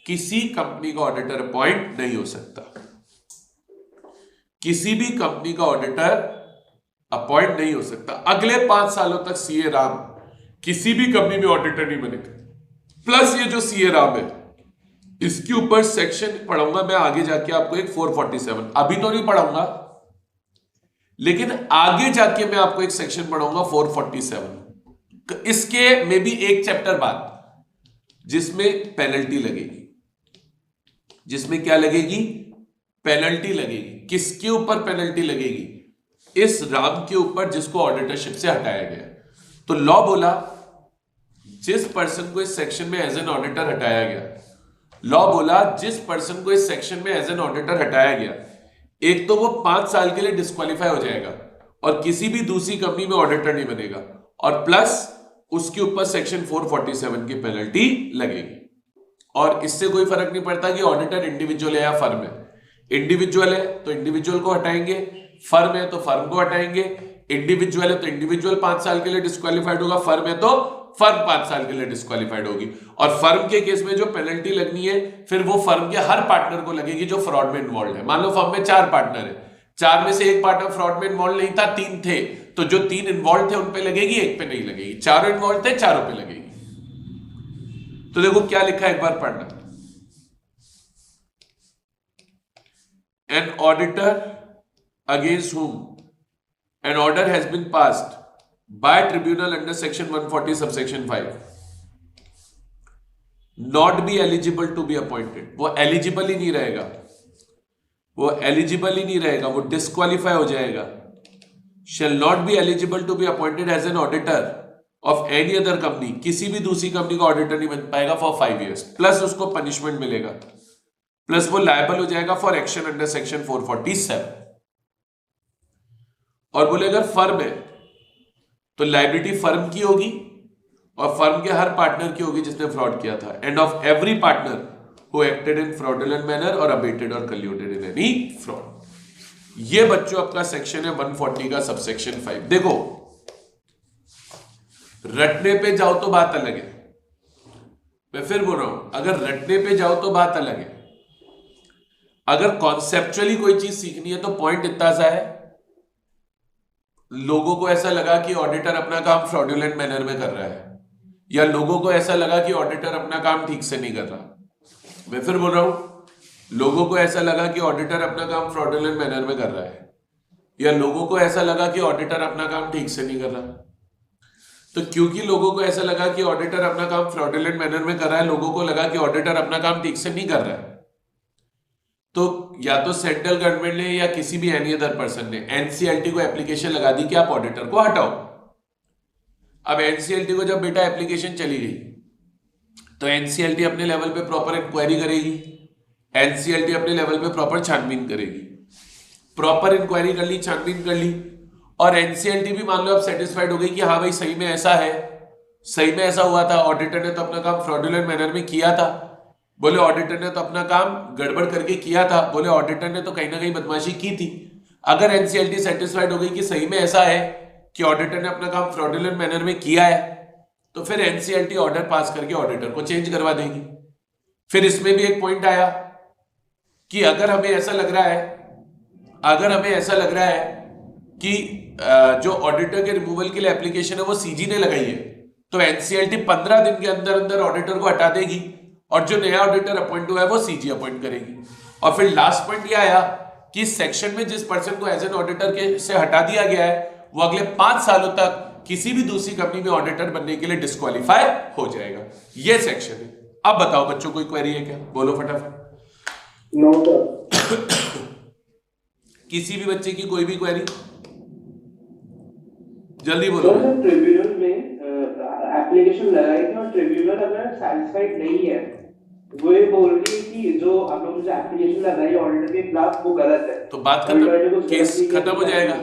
किसी कंपनी का ऑडिटर अपॉइंट नहीं हो सकता। किसी भी कंपनी का ऑडिटर अपॉइंट नहीं हो सकता। अगले 5 सालों तक सीए राम किसी भी कंपनी में ऑडिटर नहीं बनेगा। प्लस ये जो सीए राम है, इसके ऊपर सेक्शन पढ़ाऊंगा मैं आगे जाके आपको एक 447। अभी तो नहीं पढ़ाऊंगा, लेकिन आगे जाके मैं आपको एक सेक्शन पढ़ाऊंगा 447। इसके में भी एक चैप्टर बाद, जिसमें पेनल्टी लगेगी। जिसमें क्या लगेगी? पेनल्टी लगेगी। किसके ऊपर पेनल्टी लगेगी? इस राम के ऊपर जिसको ऑडिटरशिप से हटाया गया। तो लॉ बोला जिस पर्सन को इस सेक्शन में एज एन ऑडिटर हटाया गया, लॉ बोला जिस पर्सन को इस सेक्शन में एज एन ऑडिटर हटाया गया, एक तो वो 5 साल के लिए डिस्क्वालीफाई हो जाएगा और किसी भी दूसरी कंपनी में ऑडिटर नहीं बनेगा, और प्लस उसके ऊपर सेक्शन 447 की पेनल्टी लगेगी। और इससे कोई फर्क नहीं पड़ता कि ऑडिटर इंडिविजुअल है या फर्म है। इंडिविजुअल है तो इंडिविजुअल को हटाएंगे, फर्म है तो फर्म को हटाएंगे। इंडिविजुअल है तो इंडिविजुअल 5 साल के लिए डिस्क्वालीफाइड होगा, फर्म है तो फर्म 5 साल के लिए डिस्क्वालीफाइड होगी। और फर्म के केस में जो पेनल्टी लगनी है, फिर वो फर्म के हर पार्टनर को लगेगी जो फ्रॉड में इन्वॉल्व है। मान लो फर्म में 4 पार्टनर है, 4 में से एक पार्टनर फ्रॉड में इन्वॉल्व नहीं था, 3 थे, तो जो 3 इन्वॉल्व थे उन पे लगेगी, एक पे नहीं लगेगी। 4 इन्वॉल्व थे, 4 पे लगेगी। तो देखो क्या लिखा है, एक बार पढ़ना। An auditor against whom an order has been passed by tribunal under section 140 subsection 5 not be eligible to be appointed। वो एलिजिबल ही नहीं रहेगा, वो डिस्क्वालीफाई हो जाएगा। shall not be eligible to be appointed as an auditor of any other company, किसी भी दूसरी company का ऑडिटर नहीं बन पाएगा for 5 years। प्लस उसको पनिशमेंट मिलेगा, प्लस वो लायबल हो जाएगा फॉर एक्शन अंडर सेक्शन 447। और बोले अगर फर्म है तो लायबिलिटी फर्म की होगी और फर्म के हर पार्टनर की होगी जिसने फ्रॉड किया था, end of every partner who acted in fraudulent manner और अबेटेड और कल्यूटेड इन एनी फ्रॉड। ये बच्चों आपका सेक्शन है 140 का सबसेक्शन 5। देखो रटने पे जाओ तो बात अलग है, मैं फिर बोल रहा हूं, अगर रटने पे जाओ तो बात अलग है। अगर कॉन्सेप्चुअली कोई चीज सीखनी है तो पॉइंट इतना सा है, लोगों को ऐसा लगा कि ऑडिटर अपना काम फ्रॉडुलेंट मैनर में कर रहा है, या लोगों को ऐसा लगा कि ऑडिटर अपना काम ठीक से नहीं कर रहा। मैं फिर बोल रहा हूं, लोगों को ऐसा लगा कि ऑडिटर अपना काम फ्रॉडुलेंट मैनर में कर रहा है, या लोगों को ऐसा लगा कि ऑडिटर अपना काम ठीक से नहीं कर रहा। तो क्योंकि लोगों को ऐसा लगा कि ऑडिटर अपना काम फ्रॉडुलेंट मैनर में कर रहा है, लोगों को लगा कि ऑडिटर अपना काम ठीक से नहीं कर रहा है, तो या तो सेंट्रल गवर्नमेंट ने या किसी भी एनी अदर पर्सन ने एनसीएलटी को एप्लीकेशन लगा दी कि आप ऑडिटर को हटाओ। अब एनसीएलटी को जब बेटा एप्लीकेशन चली गई, तो एनसीएलटी अपने लेवल पे प्रॉपर इंक्वायरी करेगी, एनसीएलटी अपने लेवल पे प्रॉपर छानबीन करेगी। प्रॉपर इंक्वायरी कर ली, छानबीन कर ली, और एनसीएलटी भी मान लो अब सेटिस्फाइड हो गई कि हाँ भाई सही में ऐसा है, सही में ऐसा हुआ था, ऑडिटर ने तो अपना काम फ्रॉडुलेंट मैनर में किया था, बोले ऑडिटर ने तो अपना काम गड़बड़ करके किया था, बोले ऑडिटर ने तो कहीं ना कहीं बदमाशी की थी। अगर एनसीएलटी सेटिस्फाइड हो गई कि सही में ऐसा है कि ऑडिटर ने अपना काम फ्रॉडुलेंट मैनर में किया है, तो फिर एनसीएलटी ऑर्डर पास करके ऑडिटर को चेंज करवा देगी। फिर इसमें भी एक पॉइंट आया कि अगर हमें ऐसा लग रहा है कि जो ऑडिटर के रिमूवल के लिए एप्लीकेशन है वो सीजी ने लगाई है, तो एनसीएलटी 15 दिन के अंदर अंदर ऑडिटर को हटा देगी, और जो नया ऑडिटर अपॉइंट हुआ है वो सीजी अपॉइंट करेगी। और फिर लास्ट पॉइंट ये आया कि सेक्शन में जिस पर्सन को एज एन ऑडिटर के से हटा दिया गया है, वो अगले 5 सालों तक किसी भी दूसरी कंपनी में ऑडिटर बनने के लिए डिस्क्वालीफाई हो जाएगा। ये सेक्शन है। अब बताओ बच्चों, कोई क्वेरी है क्या? बोलो फटाफट। No sir. किसी भी बच्चे की कोई भी क्वेरी, जल्दी बोलो। सर ट्रिब्यूनल में एप्लीकेशन लगाई थी और ट्रिब्यूनल अगर सैटिस्फाइड नहीं है, वो ये बोल रही है कि जो आप लोगों ने एप्लीकेशन लगाई ऑडिटर के खिलाफ वो गलत है, तो बात खत्म, केस खत्म हो जाएगा।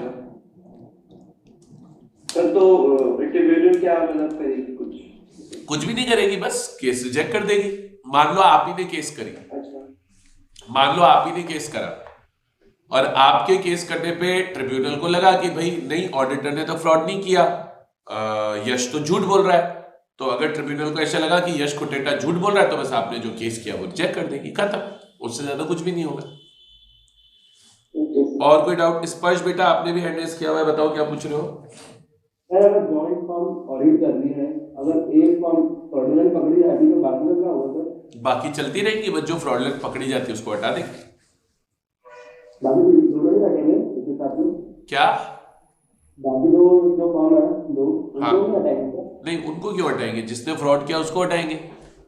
सर तो ट्रिब्यूनल क्या मतलब करेगी? कुछ भी नहीं करेगी, बस केस रिजेक्ट कर देगी। मान लो आप ही ने केस करी, अच्छा, मान लो आप ही ने केस करा, और आपके केस करने पे ट्रिब्यूनल को लगा कि भाई नहीं, ऑडिटर ने तो फ्रॉड नहीं किया, यश तो झूठ बोल रहा है, तो अगर ट्रिब्यूनल को ऐसा लगा कि यश कुटेटा झूठ बोल रहा है, तो बस आपने जो केस किया वो रिजेक्ट कर देगी, खत्म। उससे ज्यादा कुछ भी नहीं होगा। और कोई डाउट? स्पर्श बेटा आपने भी हैंड रेज किया हुआ है, बताओ क्या पूछ रहे हो? सर अगर जॉइंट फर्म ऑडिट कर रही है, अगर एक फर्म फ्रॉडुलेंट पकड़ी जाती तो बाकी का क्या होगा सर? बाकी चलती रहेंगी, बस जो फ्रॉडुलेंट पकड़ी जाती है उसको हटा देंगे। बाकी दोनों ही हटेंगे इसके साथ में? क्या? बाकी दो जो फर्म है दो, हाँ। उनको नहीं हटाएंगे? नहीं, उनको क्यों हटाएंगे? जिसने फ्रॉड किया उसको हटाएंगे।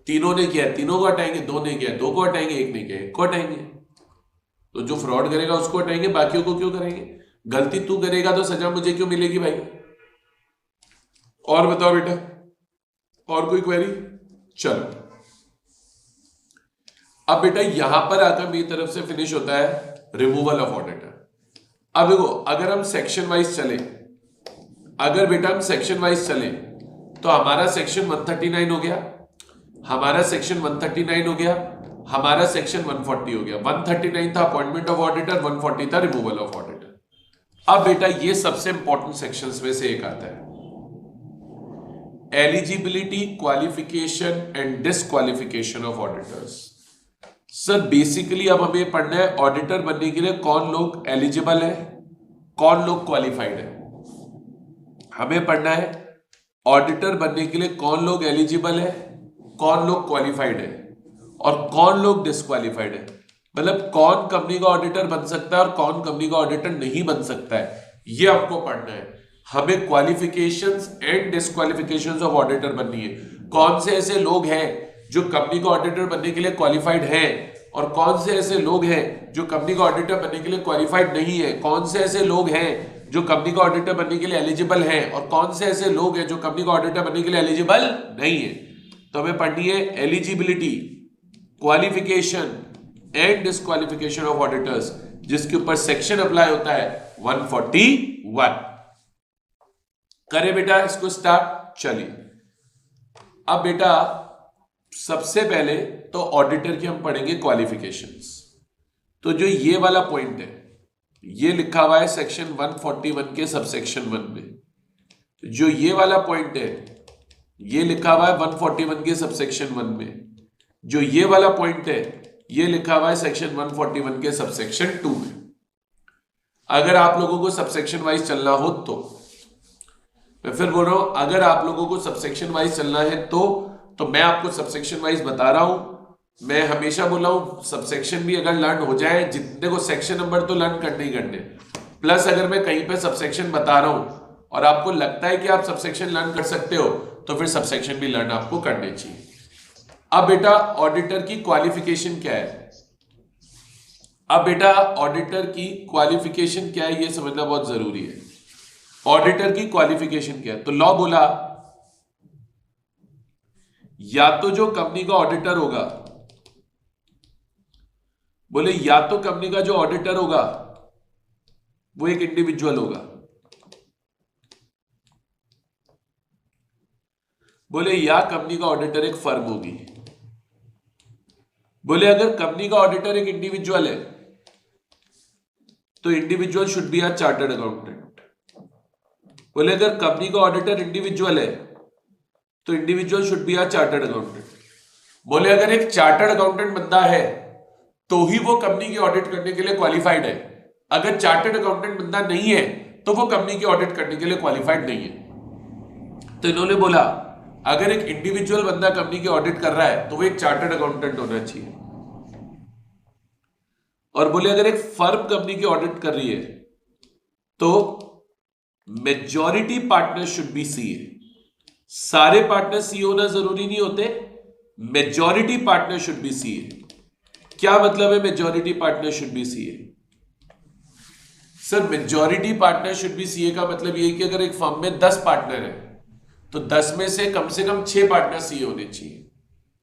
तीनों ने किया, तीनों को हटाएंगे। दो ने किया, दो को हटाएंगे। एक ने किया, एक को हटाएंगे। तो जो फ्रॉड करेगा उसको हटाएंगे, बाकियों को क्यों करेंगे? गलती तू करेगा तो सजा मुझे क्यों मिलेगी भाई? और बताओ बेटा, और कोई क्वेरी? चलो, अब बेटा यहां पर आकर मेरी तरफ से फिनिश होता है रिमूवल ऑफ ऑडिटर। अब देखो, अगर हम सेक्शन वाइज चले, अगर बेटा हम सेक्शन वाइज चले, तो हमारा सेक्शन 139 हो गया, हमारा सेक्शन 139 हो गया, हमारा सेक्शन 140 हो गया। 139 था अपॉइंटमेंट ऑफ ऑडिटर, 140 था रिमूवल ऑफ ऑडिटर। अब बेटा ये सबसे इंपॉर्टेंट सेक्शंस में से एक आता है, eligibility, qualification and disqualification of auditors. Sir basically अब हमें पढ़ना है ऑडिटर बनने के लिए कौन लोग एलिजिबल है, कौन लोग क्वालिफाइड है। हमें पढ़ना है ऑडिटर बनने के लिए कौन लोग एलिजिबल है, कौन लोग क्वालिफाइड है, और कौन लोग डिसक्वालिफाइड है। मतलब कौन कंपनी का ऑडिटर बन सकता है और कौन कंपनी का ऑडिटर नहीं बन सकता है, ये आपको पढ़ना है। हमें qualifications and disqualifications of auditor बननी है। कौन से ऐसे लोग हैं जो कंपनी का ऑडिटर बनने के लिए क्वालिफाइड हैं, और कौन से ऐसे लोग हैं जो कंपनी का ऑडिटर बनने के लिए क्वालिफाइड नहीं है। कौन से ऐसे लोग हैं जो कंपनी का ऑडिटर बनने के लिए एलिजिबल हैं, और कौन से ऐसे लोग हैं जो कंपनी का ऑडिटर बनने के लिए एलिजिबल नहीं है। तो हमें पढ़नी है eligibility, qualification and disqualification of auditors, जिसके ऊपर सेक्शन अप्लाई होता है 141। करे बेटा इसको स्टार्ट। चलिए, अब बेटा सबसे पहले तो ऑडिटर की हम पढ़ेंगे क्वालिफिकेशंस। तो जो ये वाला पॉइंट है, ये लिखा हुआ है सेक्शन 141 के सबसेक्शन 1 में। जो ये वाला पॉइंट है, ये लिखा हुआ है 141 के सबसेक्शन 1 में। जो ये वाला पॉइंट है, ये लिखा हुआ है सेक्शन 141 के सबसेक्शन 2 में। अगर आप लोगों को सबसेक्शन वाइज चलना हो तो, मैं फिर बोल रहा हूं, अगर आप लोगों को सबसेक्शन वाइज चलना है तो मैं आपको सबसेक्शन वाइज बता रहा हूं। मैं हमेशा बोला हूं सबसेक्शन भी अगर लर्न हो जाए, जितने को सेक्शन नंबर तो लर्न करने ही करने, प्लस अगर मैं कहीं पे सबसेक्शन बता रहा हूं और आपको लगता है कि आप सबसेक्शन लर्न कर सकते हो तो फिर सबसेक्शन भी लर्न आपको करने चाहिए। अब बेटा ऑडिटर की क्वालिफिकेशन क्या है, अब बेटा ऑडिटर की क्वालिफिकेशन क्या है ये समझना बहुत जरूरी है। ऑडिटर की क्वालिफिकेशन क्या है, तो लॉ बोला या तो जो कंपनी का ऑडिटर होगा, बोले या तो कंपनी का जो ऑडिटर होगा वो एक इंडिविजुअल होगा, बोले या कंपनी का ऑडिटर एक फर्म होगी। बोले अगर कंपनी का ऑडिटर एक इंडिविजुअल है तो individual should be a chartered accountant. बोले अगर कंपनी का ऑडिटर इंडिविजुअल है तो individual should be a chartered accountant. बोले अगर एक चार्टर्ड अकाउंटेंट बंदा है तो ही वो कंपनी की ऑडिट करने के लिए क्वालिफाइड है, अगर चार्टर्ड अकाउंटेंट बंदा नहीं है तो वो कंपनी की ऑडिट करने के लिए क्वालिफाइड नहीं है। तो इन्होंने बोला अगर एक इंडिविजुअल बंदा कंपनी की ऑडिट कर रहा है तो वो एक चार्टर्ड अकाउंटेंट होना चाहिए, और बोले अगर एक फर्म कंपनी की ऑडिट कर रही है तो majority partner should be CA. सारे पार्टनर सीए होना जरूरी नहीं होते, majority partner should be CA. क्या मतलब है majority partner should be CA? Sir majority partner should be CA का मतलब ये कि अगर एक फर्म में 10 पार्टनर है तो 10 में से कम 6 पार्टनर सीए होने चाहिए।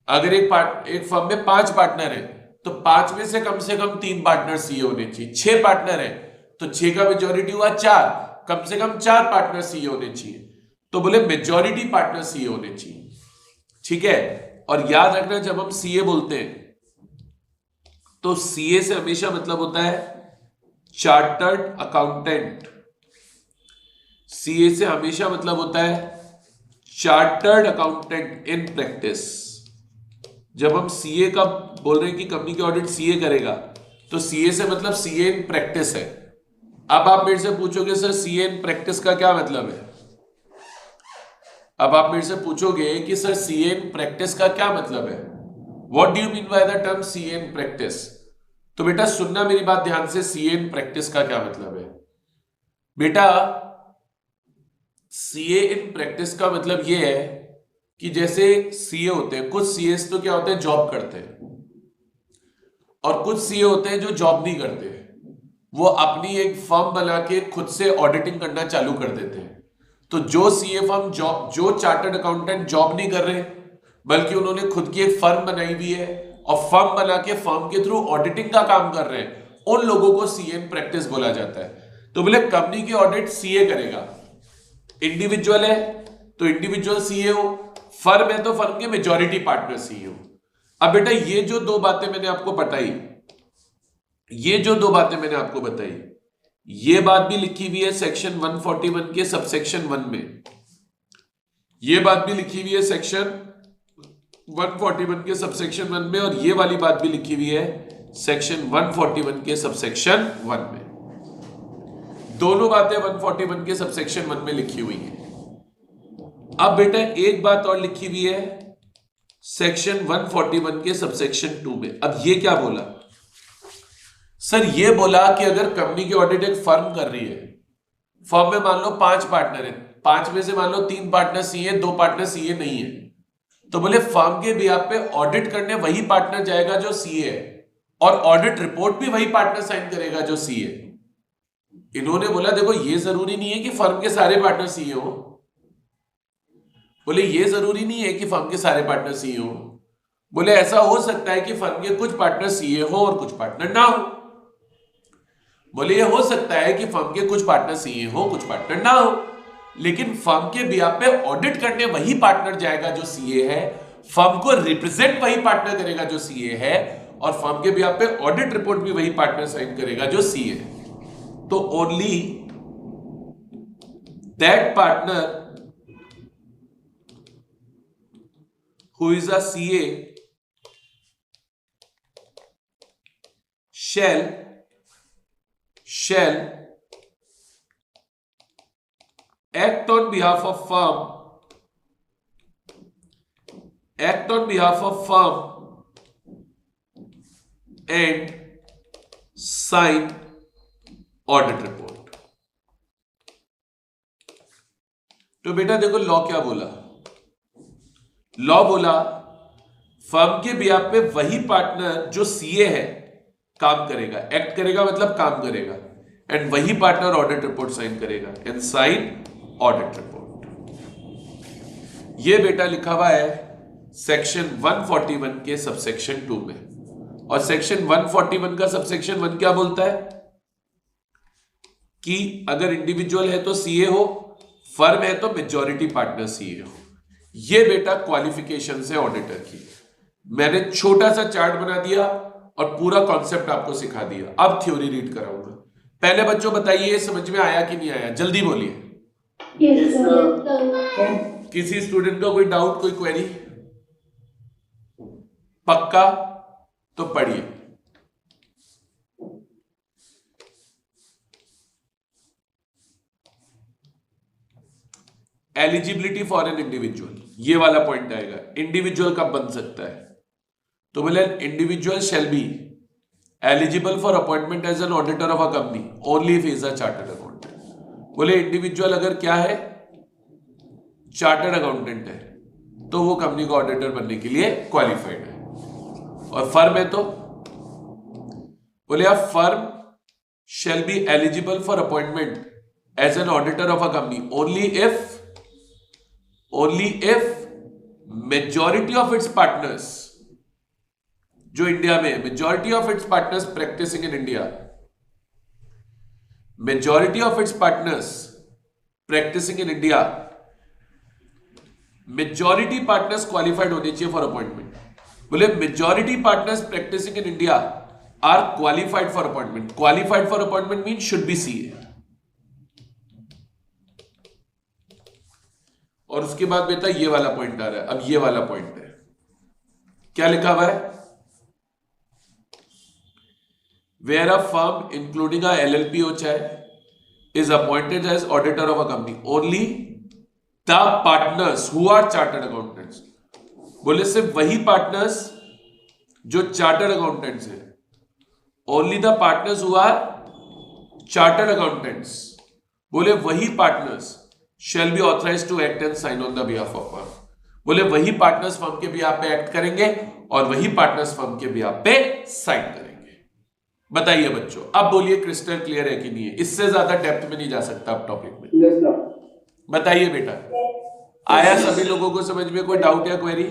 अगर एक फर्म में 5 पार्टनर है तो 5 में से कम 3 पार्टनर सीए होने चाहिए। 6 पार्टनर है तो 6 का मेजॉरिटी हुआ 4, कम से कम 4 पार्टनर सीए होने चाहिए। तो बोले मेजॉरिटी पार्टनर सीए होने चाहिए, ठीक है। और याद रखना जब हम सीए बोलते हैं तो सीए से हमेशा मतलब होता है चार्टर्ड अकाउंटेंट। सीए से हमेशा मतलब होता है चार्टर्ड अकाउंटेंट इन प्रैक्टिस। जब हम सीए का बोल रहे हैं कि कंपनी की ऑडिट सीए करेगा तो सीए से मतलब सीए इन प्रैक्टिस है। अब आप मेरे से पूछोगे सर सीए इन प्रैक्टिस का क्या मतलब है, अब आप मेरे से पूछोगे कि सर सीए इन प्रैक्टिस का क्या मतलब है, what do you mean by the term CA in practice. तो बेटा सुनना मेरी बात ध्यान से, सीए इन प्रैक्टिस का क्या मतलब है। बेटा सीए इन प्रैक्टिस का मतलब यह है कि जैसे सीए होते हैं, कुछ सीएस तो क्या होते हैं जॉब करते हैं, और कुछ सीए होते हैं जो जॉब नहीं करते, वो अपनी एक फर्म बना के खुद से ऑडिटिंग करना चालू कर देते हैं। तो जो सीए फर्म जो चार्टर्ड अकाउंटेंट जॉब नहीं कर रहे बल्कि उन्होंने खुद की एक फर्म बनाई हुई है और फर्म बना के फर्म के थ्रू ऑडिटिंग का काम कर रहे हैं, उन लोगों को सीए इन प्रैक्टिस बोला जाता है। तो बोले कंपनी की ऑडिट सीए करेगा, इंडिविजुअल है तो इंडिविजुअल सीए हो, फर्म है तो फर्म के मेजॉरिटी पार्टनर सीए हो। अब बेटा ये जो दो बातें मैंने आपको बताई, ये जो दो बातें मैंने आपको बताई, ये बात भी लिखी हुई है सेक्शन 141 के सबसेक्शन 1 में, ये बात भी लिखी हुई है सेक्शन 141 के सबसेक्शन 1 में, और ये वाली बात भी लिखी हुई है सेक्शन 141 के सबसेक्शन 1 में। दोनों बातें 141 के सबसेक्शन 1 में लिखी हुई हैं। अब बेटा एक बात और लिखी हुई है सेक्शन 141 के सबसेक्शन 2 में। अब ये क्या बोला सर, ये बोला कि अगर कंपनी की ऑडिट एक फर्म कर रही है, फर्म में मान लो 5 पार्टनर है, 5 में से मान लो 3 पार्टनर सीए, 2 पार्टनर सीए नहीं है, तो बोले फर्म के बिहाफ पे ऑडिट करने वही पार्टनर जाएगा जो सीए है, और ऑडिट रिपोर्ट भी वही पार्टनर साइन करेगा जो सीए। इन्होंने बोला देखो ये जरूरी नहीं है कि फर्म के सारे पार्टनर सीए हो, बोले ये जरूरी नहीं है कि फर्म के सारे पार्टनर सीए हो, बोले ऐसा हो सकता है कि फर्म के कुछ पार्टनर सीए हो और कुछ पार्टनर ना हो। बोले ये हो सकता है कि फर्म के कुछ पार्टनर सीए हो कुछ पार्टनर ना हो, लेकिन फर्म के बिहाफ पे ऑडिट करने वही पार्टनर जाएगा जो सीए है, फर्म को रिप्रेजेंट वही पार्टनर करेगा जो सीए है, और फर्म के बिहाफ पे ऑडिट रिपोर्ट भी वही पार्टनर साइन करेगा जो सीए है। तो only that partner who is a CA shall act on behalf of firm and sign audit report. तो बेटा देखो लॉ क्या बोला, लॉ बोला फर्म के बिहाफ पे वही पार्टनर जो सीए है काम करेगा, एक्ट करेगा मतलब काम करेगा, एंड वही पार्टनर ऑडिट रिपोर्ट साइन करेगा, एंड साइन ऑडिट रिपोर्ट। ये बेटा लिखा हुआ है सेक्शन 141 के सबसेक्शन 2 में। और सेक्शन 141 का सबसेक्शन 1 क्या बोलता है कि अगर इंडिविजुअल है तो सीए हो, फर्म है तो मेजॉरिटी पार्टनर सीए हो। ये बेटा क्वालिफिकेशन है ऑडिटर की। मैंने छोटा सा चार्ट बना दिया और पूरा कॉन्सेप्ट आपको सिखा दिया। अब थ्योरी रीड कराऊंगा। पहले बच्चों बताइए समझ में आया कि नहीं आया, जल्दी बोलिए। Yes, sir. किसी स्टूडेंट का कोई डाउट, कोई क्वेरी? पक्का? तो पढ़िए। एलिजिबिलिटी फॉर एन इंडिविजुअल, ये वाला पॉइंट आएगा। इंडिविजुअल कब बन सकता है? तो बोले individual shall be eligible for appointment as an auditor of a company only if is a chartered accountant. बोले इंडिविजुअल अगर क्या है, चार्टर्ड अकाउंटेंट है, तो वो कंपनी का ऑडिटर बनने के लिए क्वालिफाइड है। और फर्म है तो बोले आप firm shall be eligible for appointment as an auditor of a company only if majority of its partners, जो इंडिया में majority of its partners practising in India, majority of its partners practising in India, majority partners qualified होने चाहिए for appointment. बोले majority partners practising in India are qualified for appointment. Qualified for appointment mean should be CA. और उसके बाद बेटा ये वाला point आ रहा है। अब ये वाला पॉइंट है, क्या लिखा हुआ है? Where a firm including a LLP हो चाहे is appointed as auditor of a company only the partners who are chartered accountants. बोले सिर्फ वही पार्टनर्स जो चार्टर्ड अकाउंटेंट्स है, only the partners who are chartered accountants. बोले वही partners shall be authorised to act and sign on the behalf of firm. बोले वही partners firm के बिहाफ पे एक्ट करेंगे और वही पार्टनर्स फर्म के बिहाफ पे साइन करेंगे। बताइए बच्चों, अब बोलिए क्रिस्टल क्लियर है कि नहीं है? इससे ज्यादा डेप्थ में नहीं जा सकता अब टॉपिक में। Yes, sir. बताइए बेटा, आया सभी लोगों को समझ में? कोई डाउट या क्वेरी?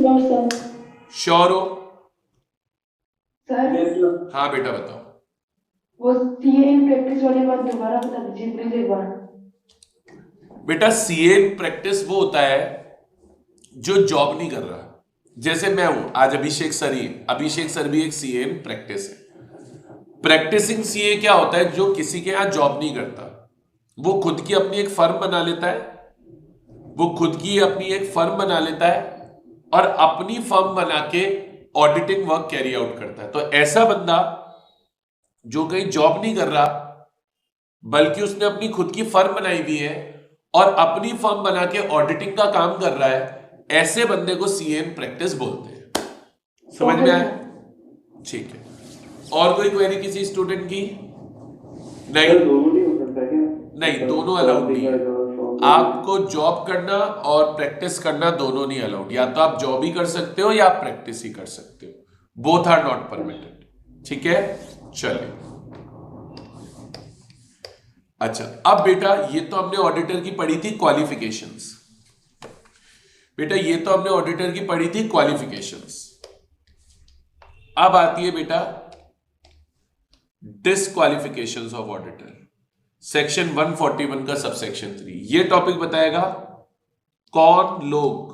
No, sir. श्योर हो? Sir, Yes, sir. हाँ बेटा बताओ। वो सीए इन प्रैक्टिस वाली बात दोबारा बता दीजिए प्लीज एक बार। बेटा सीए प्रैक्टिस वो होता है जो जॉब नहीं कर रहा। जैसे मैं हूं आज अभिषेक सर भी एक सीए इन प्रैक्टिस है। प्रैक्टिसिंग सीए क्या होता है? जो किसी के यहां जॉब नहीं करता, वो खुद की अपनी एक फर्म बना लेता है, और अपनी फर्म बना के ऑडिटिंग वर्क कैरी आउट करता है। तो ऐसा बंदा जो कहीं जॉब नहीं कर रहा बल्कि उसने अपनी खुद की फर्म बनाई हुई है और अपनी फर्म बना के ऑडिटिंग का काम कर रहा है, ऐसे बंदे को सीए इन प्रैक्टिस बोलते हैं। समझ में आया? ठीक है। और कोई क्वेरी किसी स्टूडेंट की? नहीं, सर, दोनों नहीं हो सकता क्या? नहीं दोनों अलाउड नहीं है। आपको जॉब करना और प्रैक्टिस करना दोनों नहीं अलाउड। या तो आप जॉब ही कर सकते हो या आप प्रैक्टिस ही कर सकते हो। Both are not permitted. ठीक है, चलिए। अच्छा, अब बेटा ये तो हमने ऑडिटर की पढ़ी थी क्वालिफिकेशंस। बेटा ये तो हमने ऑडिटर की पढ़ी थी क्वालिफिकेशंस। अब आती है बेटा डिसक्वालिफिकेशंस ऑफ ऑडिटर, सेक्शन 141 का सबसेक्शन 3। ये टॉपिक बताएगा कौन लोग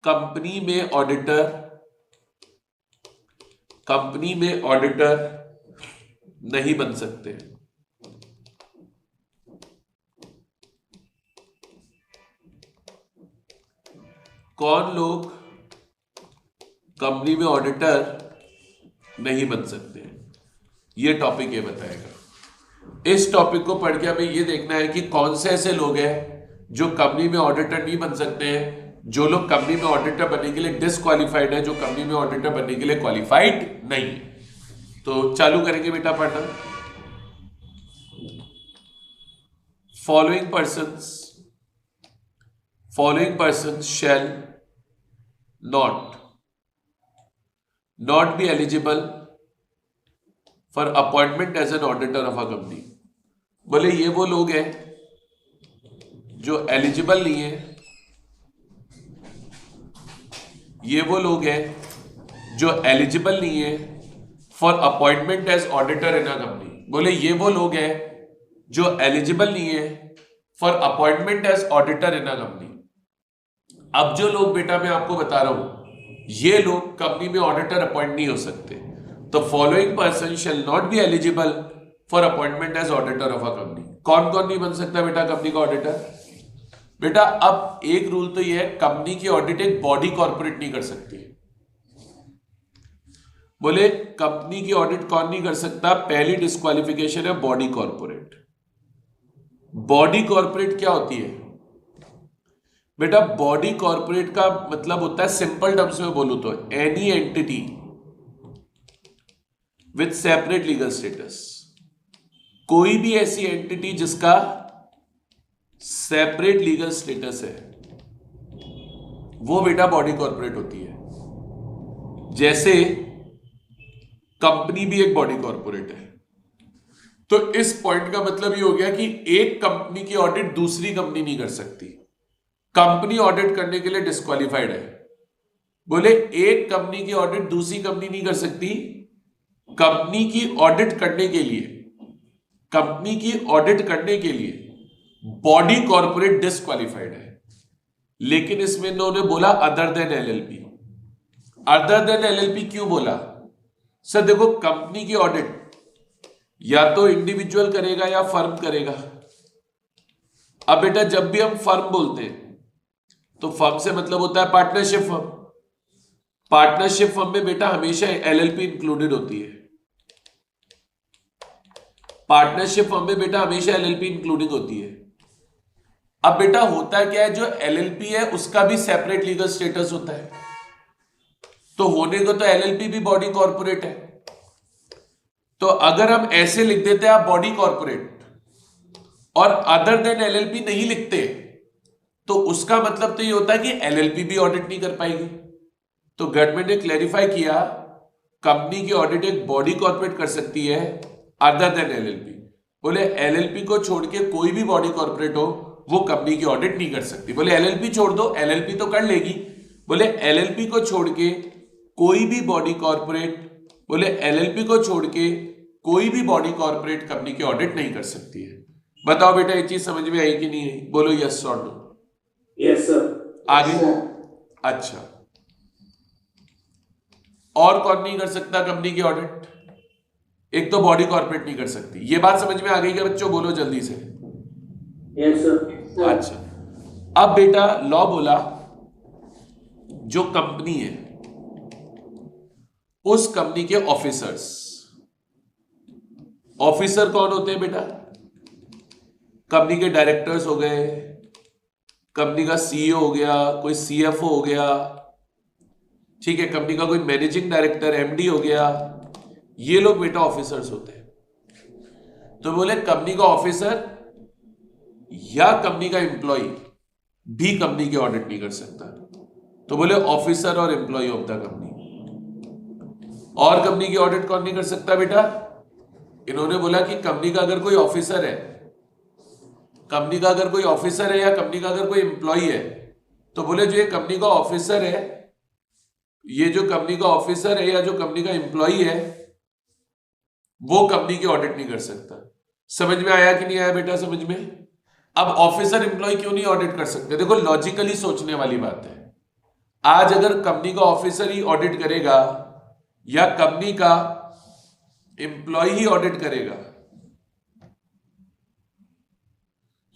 कंपनी में ऑडिटर नहीं बन सकते। कौन लोग कंपनी में ऑडिटर नहीं बन सकते? ये टॉपिक ये बताएगा। इस टॉपिक को पढ़ के हमें ये देखना है कि कौन से ऐसे लोग हैं जो कंपनी में ऑडिटर नहीं बन सकते हैं, जो लोग कंपनी में ऑडिटर बनने के लिए डिसक्वालिफाइड है, जो कंपनी में ऑडिटर बनने के लिए क्वालिफाइड नहीं है। तो चालू करेंगे बेटा पढ़ना। following persons shall not be eligible for appointment as an auditor of a company। बोले ये वो लोग हैं जो एलिजिबल नहीं है, ये वो लोग हैं जो एलिजिबल नहीं है for appointment as auditor in a company. बोले ये वो लोग हैं जो एलिजिबल नहीं है for appointment as auditor in a company. अब जो लोग बेटा मैं आपको बता रहा हूं, ये लोग कंपनी में ऑडिटर अपॉइंट नहीं हो सकते। तो following person shall not be eligible for appointment as auditor of a company. कौन कौन नहीं बन सकता बेटा कंपनी का ऑडिटर? बेटा अब एक रूल तो ये है, कंपनी की ऑडिट एक बॉडी कॉर्पोरेट नहीं कर सकती। बोले कंपनी की ऑडिट कौन नहीं कर सकता? पहली डिस्क्वालिफिकेशन है बॉडी कॉर्पोरेट। बॉडी कॉर्पोरेट क्या होती है बेटा? बॉडी कॉर्पोरेट का मतलब होता है, सिंपल टर्म्स में बोलूं तो, any entity with separate legal status. कोई भी ऐसी एंटिटी जिसका सेपरेट लीगल स्टेटस है वो बेटा बॉडी कॉर्पोरेट होती है। जैसे कंपनी भी एक बॉडी कॉर्पोरेट है। तो इस पॉइंट का मतलब ये हो गया कि एक कंपनी की ऑडिट दूसरी कंपनी नहीं कर सकती। कंपनी ऑडिट करने के लिए डिस्क्वालिफाइड है। बोले एक कंपनी की ऑडिट दूसरी कंपनी नहीं कर सकती। कंपनी की ऑडिट करने के लिए, कंपनी की ऑडिट करने के लिए बॉडी कॉर्पोरेट डिस्क्वालिफाइड है। लेकिन इसमें इन्होंने बोला other than LLP. Other than LLP क्यों बोला? सर देखो, कंपनी की ऑडिट या तो इंडिविजुअल करेगा या फर्म करेगा। अब बेटा जब भी हम फर्म बोलते हैं तो फर्म से मतलब होता है पार्टनरशिप फर्म। पार्टनरशिप फर्म में बेटा हमेशा एलएलपी इंक्लूडेड होती है। पार्टनरशिप फर्म में बेटा हमेशा एलएलपी इंक्लूडिंग होती है। अब बेटा होता क्या है, जो एलएलपी है उसका भी सेपरेट लीगल स्टेटस होता है। तो होने को तो एलएलपी भी बॉडी कॉर्पोरेट है। तो अगर हम ऐसे लिख देते हैं आप बॉडी कॉर्पोरेट और अदर देन एलएलपी नहीं लिखते, तो उसका मतलब तो ये होता है कि एलएलपी भी ऑडिट नहीं कर पाएगी। तो गवर्नमेंट ने क्लैरिफाई किया कंपनी की ऑडिट एक बॉडी कॉर्पोरेट कर सकती है अदर देन एलएलपी। बोले एलएलपी को छोड़ के कोई भी बॉडी कॉर्पोरेट हो वो कंपनी की ऑडिट नहीं कर सकती। बोले एलएलपी छोड़ दो, एलएलपी तो कर लेगी। बोले एलएलपी को छोड़ के कोई भी बॉडी कॉर्पोरेट, बोले एलएलपी को छोड़ के कोई भी बॉडी कॉर्पोरेट कंपनी की ऑडिट नहीं कर सकती है। बताओ बेटा ये चीज समझ में आई कि नहीं आई? बोलो यस और नो। Yes sir. आगे अच्छा, और कौन नहीं कर सकता कंपनी की ऑडिट? एक तो बॉडी कॉर्पोरेट नहीं कर सकती। ये बात समझ में आ गई क्या बच्चों? बोलो जल्दी से। Yes sir. अच्छा, अब बेटा लॉ बोला जो कंपनी है उस कंपनी के ऑफिसर्स। ऑफिसर कौन होते हैं बेटा? कंपनी के डायरेक्टर्स हो गए, कंपनी का सीईओ हो गया, कोई सीएफओ हो गया, ठीक है, कंपनी का कोई मैनेजिंग डायरेक्टर एमडी हो गया। ये लोग बेटा ऑफिसर्स होते हैं। तो बोले कंपनी का ऑफिसर या कंपनी का एम्प्लॉय भी कंपनी की ऑडिट नहीं कर सकता। तो बोले ऑफिसर और एम्प्लॉय ऑफ द कंपनी। और कंपनी की ऑडिट कौन नहीं कर सकता बेटा? इन्होंने बोला कि कंपनी का अगर कोई ऑफिसर है, कंपनी का अगर कोई ऑफिसर है या कंपनी का अगर कोई एम्प्लॉय है, तो बोले जो ये कंपनी का ऑफिसर है, ये जो कंपनी का ऑफिसर है या जो कंपनी का एम्प्लॉय है वो कंपनी की ऑडिट नहीं कर सकता। समझ में आया कि नहीं आया बेटा? समझ में। अब ऑफिसर एम्प्लॉय क्यों नहीं ऑडिट कर सकते? देखो लॉजिकली सोचने वाली बात है। आज अगर कंपनी का ऑफिसर ही ऑडिट करेगा या कंपनी का एम्प्लॉय ही ऑडिट करेगा,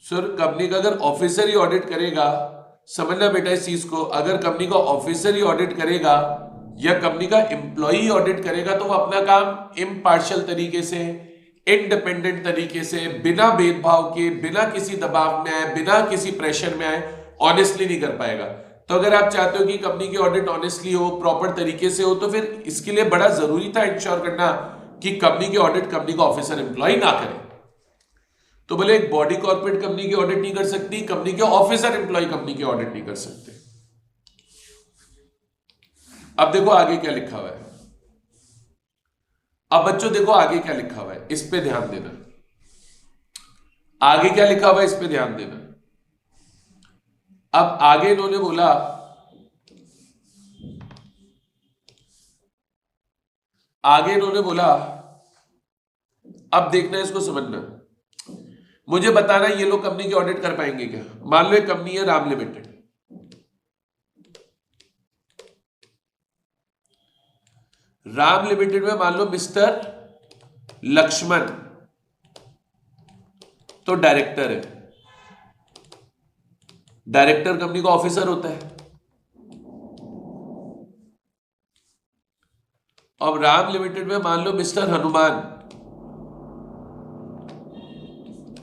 सर कंपनी का अगर ऑफिसर ही ऑडिट करेगा, समझना बेटा इस चीज को, अगर कंपनी का ऑफिसर ही ऑडिट करेगा या कंपनी का एम्प्लॉई ऑडिट करेगा तो वो अपना काम इम्पार्शियल तरीके से, इंडिपेंडेंट तरीके से, बिना भेदभाव के, बिना किसी दबाव में आए, बिना किसी प्रेशर में आए, ऑनेस्टली नहीं कर पाएगा। तो अगर आप चाहते हो कि कंपनी की ऑडिट ऑनेस्टली हो, प्रॉपर तरीके से हो, तो फिर इसके लिए बड़ा जरूरी था इंश्योर करना कि कंपनी की ऑडिट कंपनी का ऑफिसर एम्प्लॉय ना करे। तो बोले एक बॉडी कॉर्पोरेट कंपनी की ऑडिट नहीं कर सकती, कंपनी के ऑफिसर एम्प्लॉय कंपनी की ऑडिट नहीं कर सकते। अब देखो आगे क्या लिखा हुआ है। अब बच्चों देखो आगे क्या लिखा हुआ है, इस पे ध्यान देना। आगे क्या लिखा हुआ है, इस पे ध्यान देना। अब आगे इन्होंने बोला अब देखना, इसको समझना, मुझे बताना ये लोग कंपनी की ऑडिट कर पाएंगे क्या। मान लो एक कंपनी है राम लिमिटेड, राम लिमिटेड में मान लो मिस्टर लक्ष्मण तो डायरेक्टर है। डायरेक्टर कंपनी का ऑफिसर होता है। अब राम लिमिटेड में मान लो मिस्टर हनुमान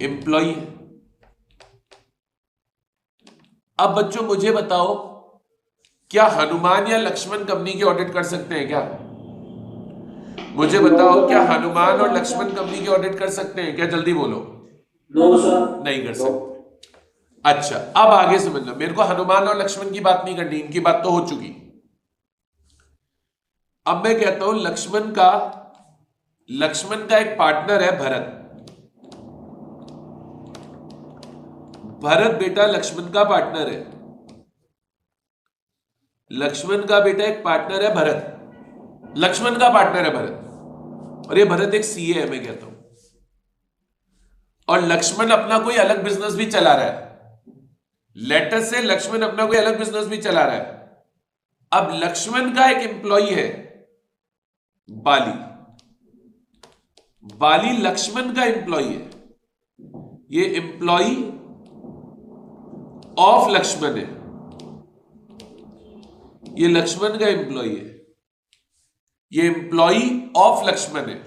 एम्प्लॉय है। अब बच्चों मुझे बताओ, क्या हनुमान या लक्ष्मण कंपनी की ऑडिट कर सकते हैं क्या? मुझे बताओ, क्या हनुमान और लक्ष्मण कंपनी की ऑडिट कर सकते हैं क्या? जल्दी बोलो। नो सर, नहीं कर सकते। अच्छा, अब आगे समझना, मेरे को हनुमान और लक्ष्मण की बात नहीं करनी, इनकी बात तो हो चुकी। अब मैं कहता हूं लक्ष्मण का एक पार्टनर है भरत। भरत बेटा लक्ष्मण का पार्टनर है। लक्ष्मण का बेटा एक पार्टनर है भरत। लक्ष्मण का पार्टनर है भरत, और ये भरत एक सीए है, मैं कहता हूं। और लक्ष्मण अपना कोई अलग बिजनेस भी चला रहा है। लेटर से लक्ष्मण अपना कोई अलग बिजनेस भी चला रहा है। अब लक्ष्मण का एक एम्प्लॉय है बाली। बाली लक्ष्मण का एम्प्लॉय है। ये एम्प्लॉय ऑफ लक्ष्मण है। ये लक्ष्मण का एम्प्लॉय है। ये एम्प्लॉय ऑफ लक्ष्मण है।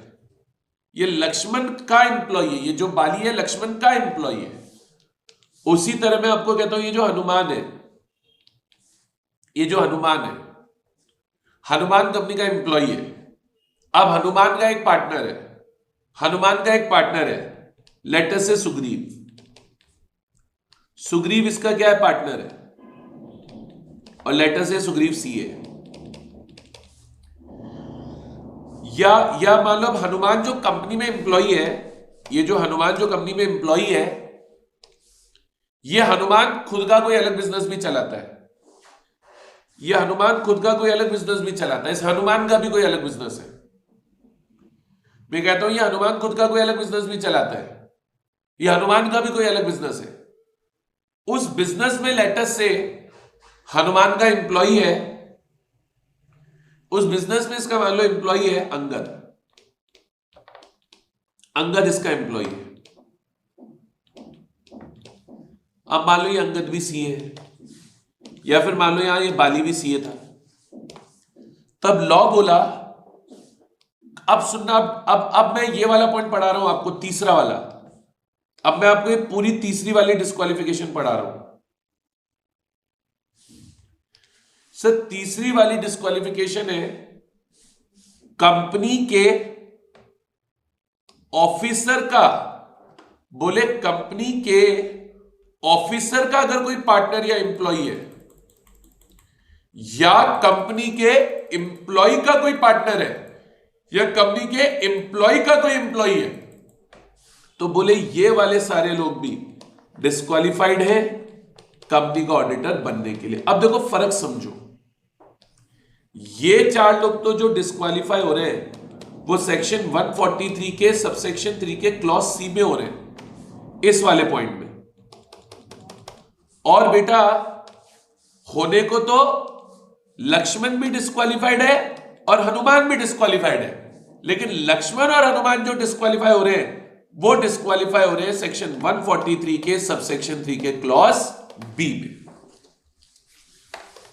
ये लक्ष्मण का एम्प्लॉय है। ये जो बाली है लक्ष्मण का एम्प्लॉय है। उसी तरह मैं आपको कहता हूं ये जो हनुमान है, हनुमान कंपनी का एम्प्लॉय है। अब हनुमान का एक पार्टनर है, लेटर से सुग्रीव इसका क्या है, पार्टनर है, और लेटर से सुग्रीव सीए। या मान लो हनुमान जो कंपनी में एम्प्लॉय है, ये जो हनुमान जो कंपनी में एम्प्लॉय है, ये हनुमान खुद का कोई अलग बिजनेस भी चलाता है। इस हनुमान का भी कोई अलग बिजनेस है। मैं कहता हूं ये हनुमान खुद का कोई अलग बिजनेस भी चलाता है। ये हनुमान का भी कोई अलग बिजनेस है। उस बिजनेस में लेटर से हनुमान का एम्प्लॉय है। उस बिजनेस में इसका मान लो एम्प्लॉय है अंगद इसका एम्प्लॉय है। अब मान लो ये अंगद भी सीए है, या फिर मान लो यहां ये बाली भी सीए था। तब लॉ बोला, अब सुनना, अब मैं ये वाला पॉइंट पढ़ा रहा हूं आपको, तीसरा वाला। अब मैं आपको ये पूरी तीसरी वाली डिस्क्वालिफिकेशन पढ़ा रहा हूं। सर तीसरी वाली डिस्क्वालिफिकेशन है कंपनी के ऑफिसर का, बोले कंपनी के ऑफिसर का अगर कोई पार्टनर या एम्प्लॉय है, या कंपनी के एम्प्लॉय का कोई पार्टनर है, या कंपनी के एम्प्लॉय का कोई एम्प्लॉय है, तो बोले ये वाले सारे लोग भी डिस्क्वालिफाइड है कंपनी का ऑडिटर बनने के लिए। अब देखो फर्क समझो, ये चार लोग तो जो डिस्क्वालिफाई हो रहे हैं वो सेक्शन 143 के सबसेक्शन 3 के क्लॉज सी में हो रहे हैं, इस वाले पॉइंट में। और बेटा होने को तो लक्ष्मण भी डिस्क्वालिफाइड है और हनुमान भी डिस्क्वालिफाइड है, लेकिन लक्ष्मण और हनुमान जो डिस्क्वालिफाई हो रहे हैं वो डिस्क्वालिफाई हो रहे हैं सेक्शन 143 के सबसेक्शन 3 के क्लॉज बी में।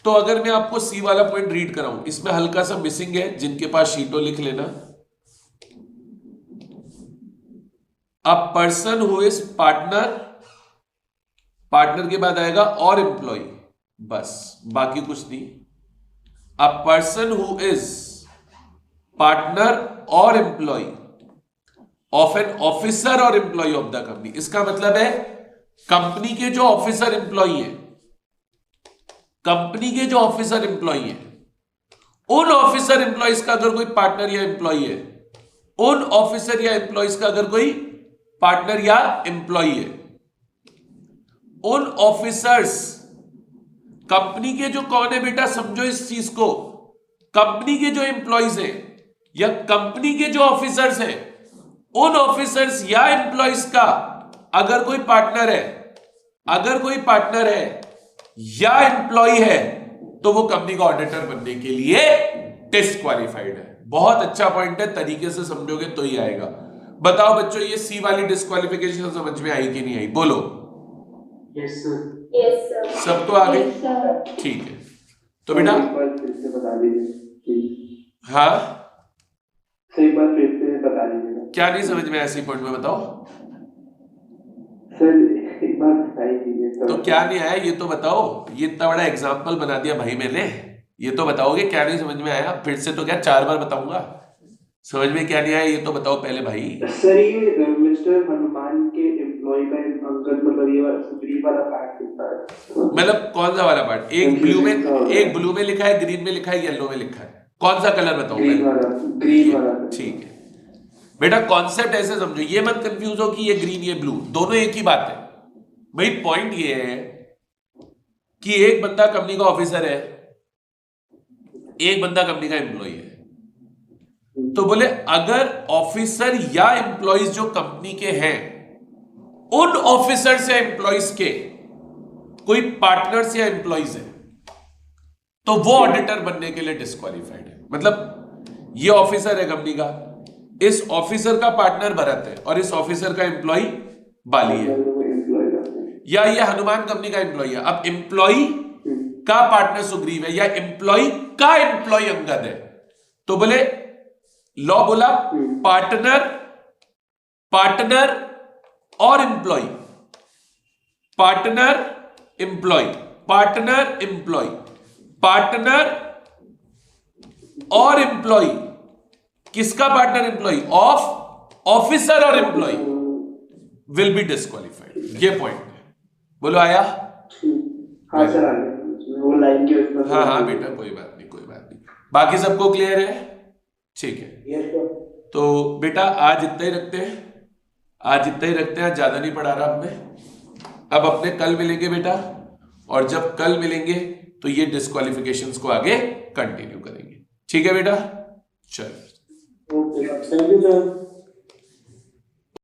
तो अगर मैं आपको सी वाला पॉइंट रीड कराऊं, इसमें हल्का सा मिसिंग है, जिनके पास शीटो लिख लेना। A person who is partner, partner के बाद आएगा और एम्प्लॉय, बस बाकी कुछ नहीं। A person who is partner और एम्प्लॉय ऑफ एन ऑफिसर और एम्प्लॉय ऑफ द कंपनी। इसका मतलब है कंपनी के जो ऑफिसर एम्प्लॉय है, कंपनी के जो ऑफिसर एम्प्लॉय है, उन ऑफिसर एम्प्लॉयज का अगर कोई पार्टनर या एम्प्लॉय है, उन ऑफिसर या एम्प्लॉयज का अगर कोई पार्टनर या एम्प्लॉय है, उन ऑफिसर्स, कंपनी के जो कौन है बेटा, समझो इस चीज को, कंपनी के जो एम्प्लॉयज हैं या कंपनी के जो ऑफिसर्स हैं, उन ऑफिसर्स या एम्प्लॉयज का अगर कोई पार्टनर है, अगर कोई पार्टनर है या एम्प्लॉय है, तो वो कंपनी का ऑडिटर बनने के लिए डिस्क्वालिफाइड है। बहुत अच्छा पॉइंट है, तरीके से समझोगे तो ही आएगा। बताओ बच्चों, ये सी वाली डिस्क्वालिफिकेशन समझ में आई कि नहीं आई? बोलो। Yes sir. Yes sir. सबको आ गई? Yes, sir. ठीक है, तो बेटा एक बार फिर से बता दीजिए। हाँ, सही बात फिर से बता दीजिएगा क्या नहीं समझ में आया सी पॉइंट में? बताओ सर, एक बार बताई दीजिए। तो क्या नहीं आया ये तो बताओ। ये इतना बड़ा एग्जाम्पल बना दिया भाई मैंने, ये तो बताओगे क्या नहीं समझ में आया? फिर से तो क्या 4 बार बताऊंगा? समझ में क्या नहीं आया ये तो बताओ पहले भाई। सर, ये मिस्टर हनुमान के एम्प्लॉय का अंकल, मतलब ये वाला ग्रीन वाला पार्ट कितना है? मतलब कौन सा वाला पार्ट? एक ब्लू में, एक ब्लू में लिखा है, ग्रीन में लिखा है, येलो में लिखा है। कौन सा कलर बताओ ग्रीन पहले? वाला, ग्रीन वाला। ठीक है बेटा, कॉन्सेप्ट ऐसे समझो, ये मत कंफ्यूज हो कि ये ग्रीन ये ब्लू, दोनों एक ही बात है भाई। पॉइंट ये है कि एक बंदा कंपनी का ऑफिसर है, एक बंदा कंपनी का एम्प्लॉय है। तो बोले अगर ऑफिसर या एम्प्लॉयज जो कंपनी के हैं, उन ऑफिसर से एम्प्लॉयज के कोई पार्टनर्स या एम्प्लॉयज है, तो वो ऑडिटर बनने के लिए डिस्क्वालिफाइड है। मतलब ये ऑफिसर है कंपनी का, इस ऑफिसर का पार्टनर भरत है और इस ऑफिसर का एम्प्लॉय बाली है, या ये हनुमान कंपनी का एम्प्लॉय है। अब एम्प्लॉय का पार्टनर सुग्रीव है या एम्प्लॉय का एम्प्लॉय अंगद है, तो बोले लॉ बोला पार्टनर, पार्टनर और employ, partner employ, partner employ, partner और एम्प्लॉय। किसका पार्टनर? एम्प्लॉय ऑफ ऑफिसर और एम्प्लॉय विल बी डिस्क्वालिफाइड। ये पॉइंट है, बोलो आया? हाँ सर, आ गया वो लाइन के उसमें। हाँ हाँ बेटा, कोई बात नहीं, कोई बात नहीं। बाकी सबको क्लियर है? ठीक है, तो बेटा आज इतना ही रखते हैं, आज इतना ही रखते हैं, आज ज्यादा नहीं पढ़ा रहा हमने। अब अपने कल मिलेंगे बेटा, और जब कल मिलेंगे तो ये डिस्क्वालिफिकेशंस को आगे कंटिन्यू करेंगे। ठीक है बेटा, चलो। Okay, thank you sir.